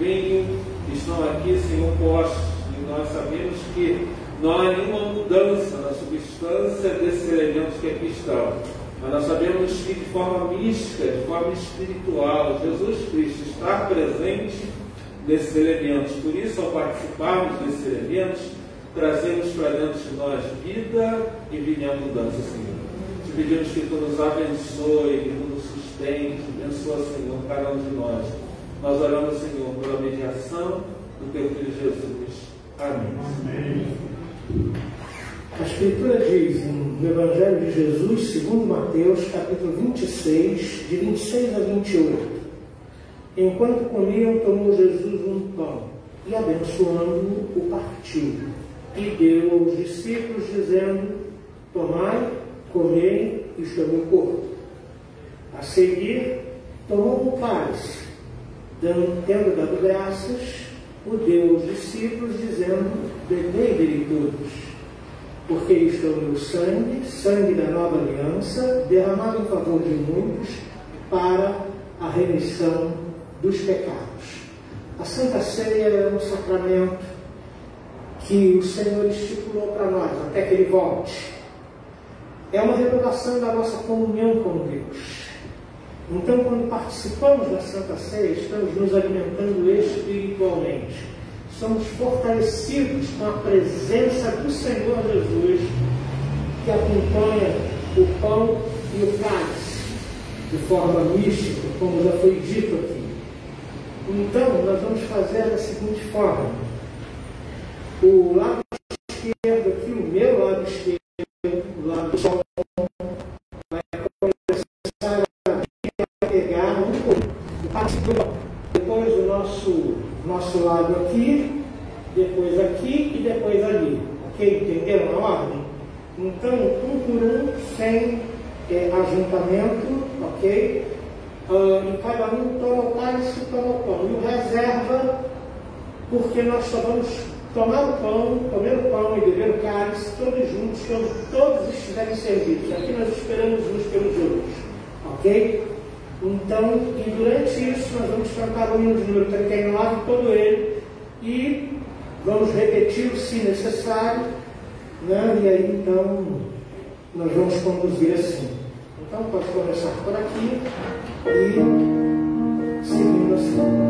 vinho, que estão aqui, Senhor, postos, e nós sabemos que não há nenhuma mudança na substância desses elementos que aqui estão. Mas nós sabemos que de forma mística, de forma espiritual, Jesus Cristo está presente nesses elementos. Por isso, ao participarmos desses elementos, trazemos para dentro de nós vida e vida em abundância, Senhor. Te pedimos que tu nos abençoe, que tu nos sustente, abençoa, Senhor, cada um de nós. Nós oramos, Senhor, pela mediação do teu Filho Jesus. Amém. Amém. A Escritura diz no Evangelho de Jesus, segundo Mateus, capítulo 26, de 26 a 28. Enquanto comiam, tomou Jesus um pão e, abençoando-o, o partiu e deu aos discípulos, dizendo: tomai, comei, isto é o meu corpo. A seguir, tomou um cálice, tendo dado graças, o deu aos discípulos, dizendo: bebei dele todos, porque isto é o meu sangue, sangue da nova aliança, derramado em favor de muitos, para a remissão dos pecados. A Santa Ceia é um sacramento que o Senhor estipulou para nós, até que Ele volte. É uma renovação da nossa comunhão com Deus. Então, quando participamos da Santa Ceia, estamos nos alimentando espiritualmente. Somos fortalecidos com a presença do Senhor Jesus, que acompanha o pão e o cálice, de forma mística, como já foi dito aqui. Então, nós vamos fazer da seguinte forma: o lado esquerdo aqui, o meu lado esquerdo, o lado do sol, vai começar a pegar o participante. Depois o nosso lado aqui, depois aqui e depois ali. Ok? Entenderam a ordem? Então, um por um, sem ajuntamento, ok? E cada um toma o cálice e toma o pão. E o reserva, porque nós só vamos tomar o pão, comer o pão e beber o cálice, todos juntos, quando todos estiverem servidos. Aqui nós esperamos uns pelos outros. Ok? Então, e durante isso, nós vamos cantar o hino de número 39, todo ele, e vamos repetir se necessário, né? E aí, então, nós vamos conduzir assim. Então, pode começar por aqui e seguindo assim.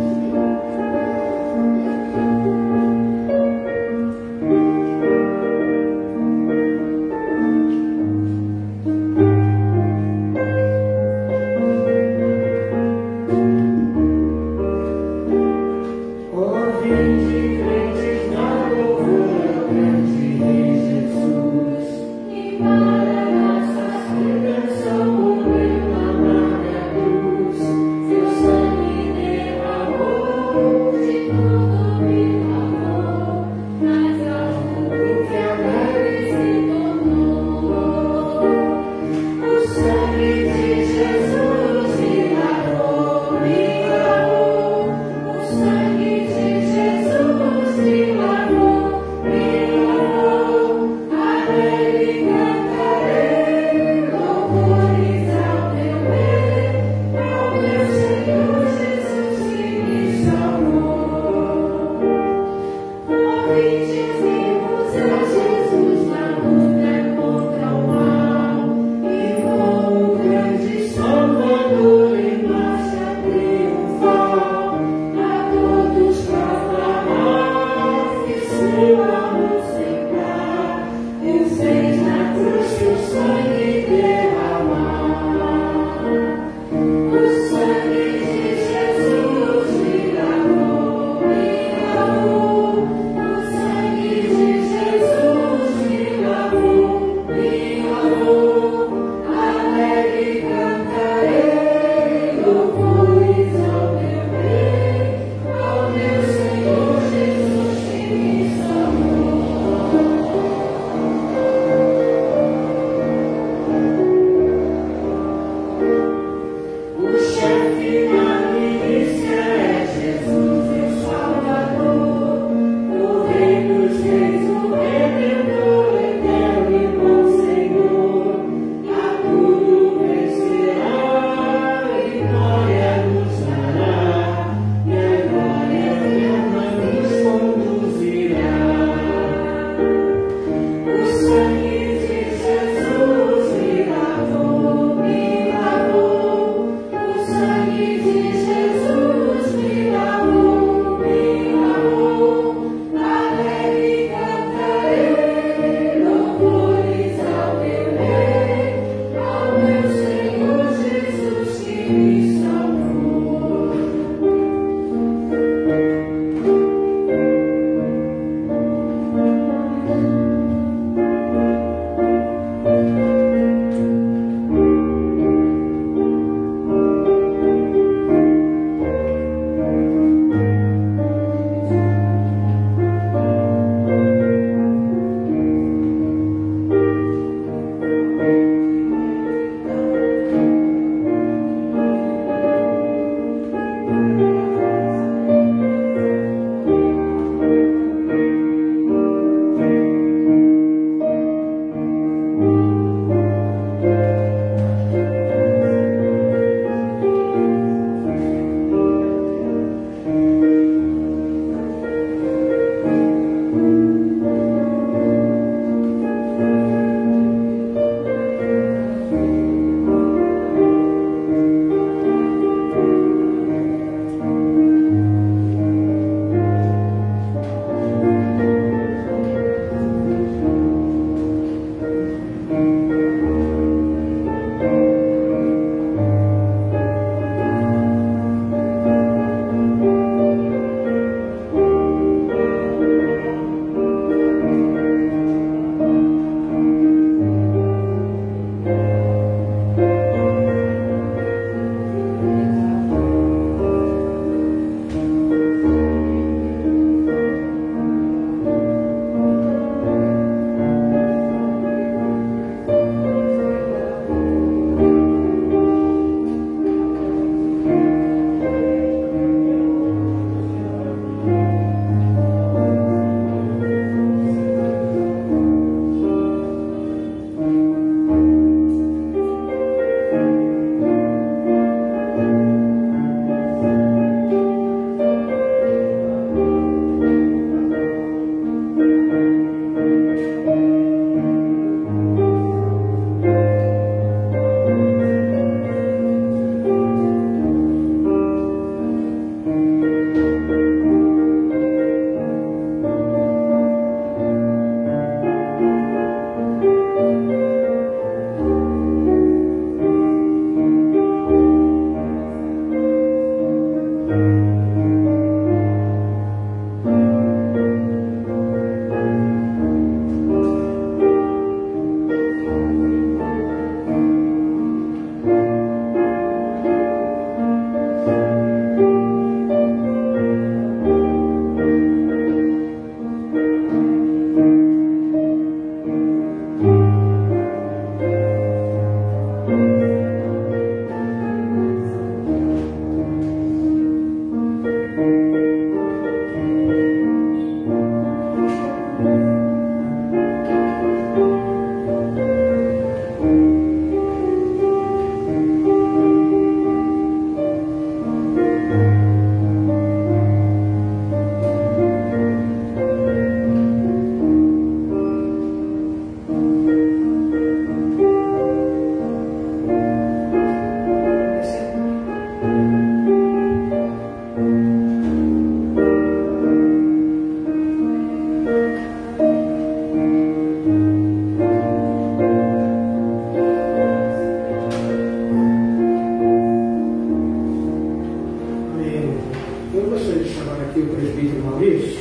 presbítero Maurício,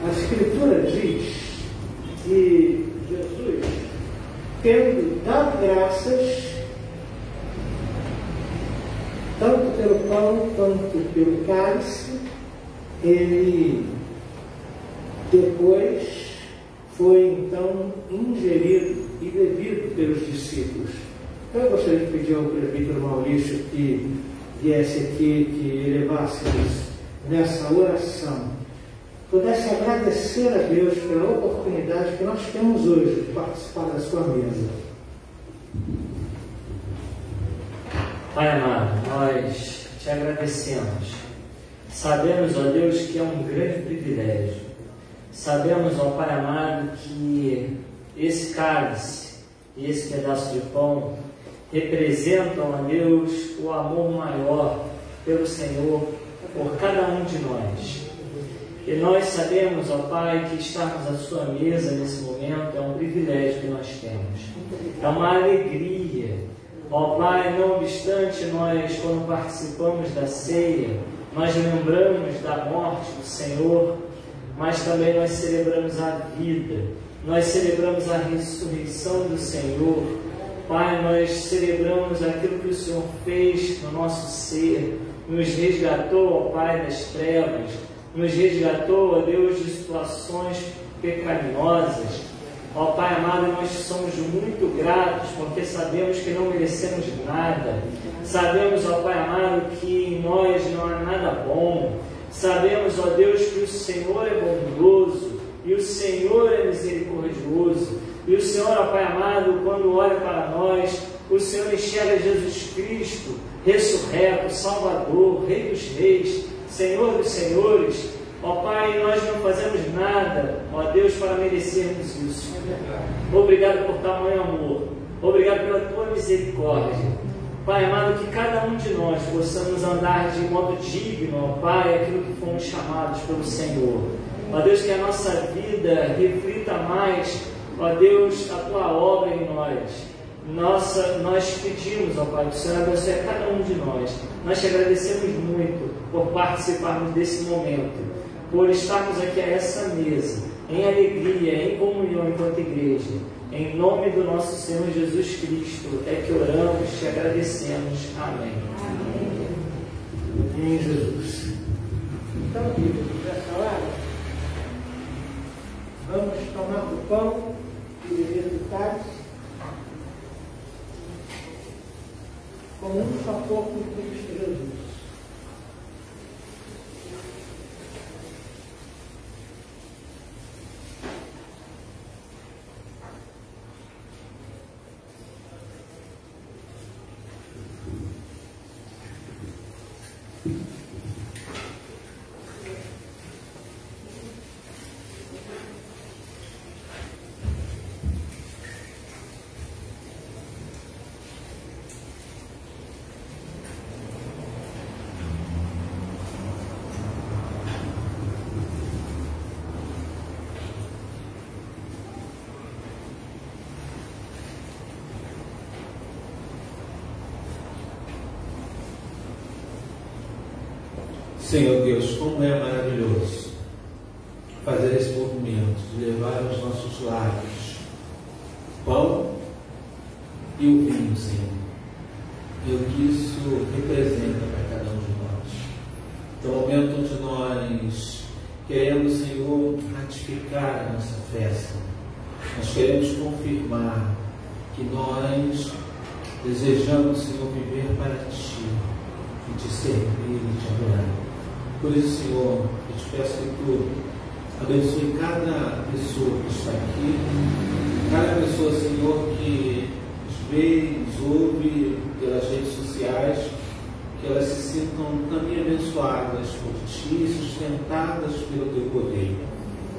a Escritura diz que Jesus, tendo dado graças, tanto pelo pão quanto pelo cálice, ele depois foi então ingerido e bebido pelos discípulos. Eu gostaria de pedir ao presbítero Maurício que viesse aqui, que elevássemos nessa oração, pudesse agradecer a Deus pela oportunidade que nós temos hoje de participar da sua mesa. Pai amado, nós te agradecemos. Sabemos, ó Deus, que é um grande privilégio. Sabemos, ó Pai amado, que esse cálice e esse pedaço de pão representam, ó Deus, o amor maior pelo Senhor por cada um de nós. E nós sabemos, ó Pai, que estarmos à sua mesa nesse momento é um privilégio que nós temos. É uma alegria. Ó Pai, não obstante nós, quando participamos da ceia, nós lembramos da morte do Senhor, mas também nós celebramos a vida, nós celebramos a ressurreição do Senhor. Pai, nós celebramos aquilo que o Senhor fez no nosso ser, nos resgatou, ó Pai, das trevas, nos resgatou, ó Deus, de situações pecaminosas. Ó Pai amado, nós somos muito gratos, porque sabemos que não merecemos nada. Sabemos, ó Pai amado, que em nós não há nada bom. Sabemos, ó Deus, que o Senhor é bondoso e o Senhor é misericordioso. E o Senhor, ó Pai amado, quando olha para nós, o Senhor enxerga Jesus Cristo, ressurreto, Salvador, Rei dos Reis, Senhor dos Senhores. Ó Pai, nós não fazemos nada, ó Deus, para merecermos isso. Obrigado por tamanho amor. Obrigado pela tua misericórdia. Pai amado, que cada um de nós possamos andar de modo digno, ó Pai, aquilo que fomos chamados pelo Senhor. Ó Deus, que a nossa vida reflita mais, ó Deus, a tua obra em nós. Nós pedimos, ó Pai, que o Senhor abençoe a cada um de nós. Nós te agradecemos muito por participarmos desse momento, por estarmos aqui a essa mesa, em alegria, em comunhão enquanto igreja. Em nome do nosso Senhor Jesus Cristo é que oramos, te agradecemos. Amém. Amém, Jesus. Então, queridos, nessa hora, vamos tomar do pão e beber do cálice como um só corpo de Cristo Jesus. Senhor Deus, como é maravilhoso fazer esse movimento de levar aos nossos lábios o pão e o vinho, Senhor. E o que isso representa para cada um de nós. Então, o momento onde nós queremos, Senhor, ratificar a nossa festa. Nós queremos confirmar que nós desejamos, Senhor, viver para Ti e Te servir e Te adorar. Por isso, Senhor, eu te peço que Tu abençoe cada pessoa que está aqui, cada pessoa, Senhor, que nos vê, nos ouve pelas redes sociais, que elas se sintam também abençoadas por Ti, sustentadas pelo Teu poder.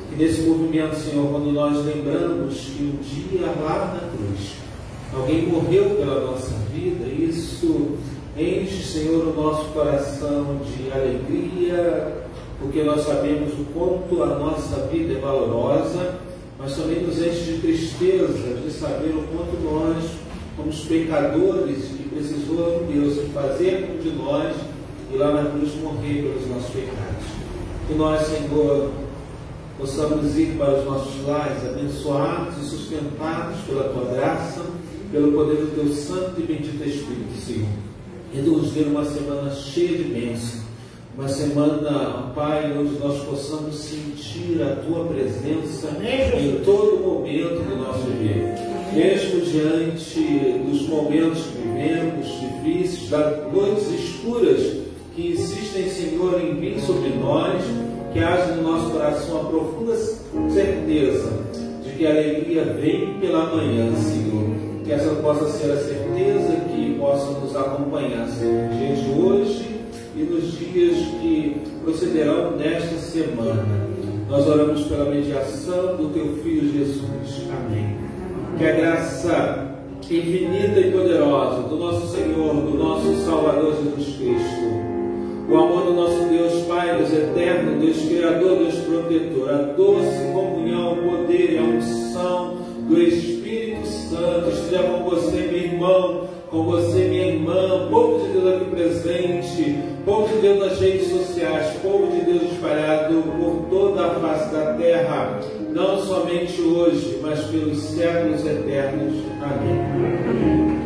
Que nesse movimento, Senhor, quando nós lembramos que um dia lá na cruz alguém morreu pela nossa vida, isso enche, Senhor, o nosso coração de alegria, porque nós sabemos o quanto a nossa vida é valorosa, mas também nos enche de tristeza de saber o quanto nós somos pecadores e precisou de Deus fazer com de nós e lá na cruz morrer pelos nossos pecados. Que nós, Senhor, possamos ir para os nossos lares abençoados e sustentados pela Tua graça, pelo poder do Teu Santo e Bendito Espírito, Senhor. E nos ver uma semana cheia de bênção. Uma semana, Pai, onde nós possamos sentir a Tua presença em todo momento do nosso dia. Mesmo diante dos momentos que vivemos, difíceis, das noites escuras que insistem, Senhor, em vir sobre nós, que haja no nosso coração a profunda certeza de que a alegria vem pela manhã, Senhor. Que essa possa ser a certeza que possa nos acompanhar, Senhor, no dia de hoje e nos dias que procederão nesta semana. Nós oramos pela mediação do Teu Filho Jesus. Amém. Que a graça infinita e poderosa do nosso Senhor, do nosso Salvador Jesus Cristo, o amor do nosso Deus Pai, Deus eterno, Deus Criador, Deus protetor, a doce comunhão, o poder e a unção do Espírito Santo esteja com você, meu irmão, com você, minha irmã, povo de Deus aqui presente, povo de Deus nas redes sociais, povo de Deus espalhado por toda a face da terra, não somente hoje, mas pelos séculos eternos. Amém.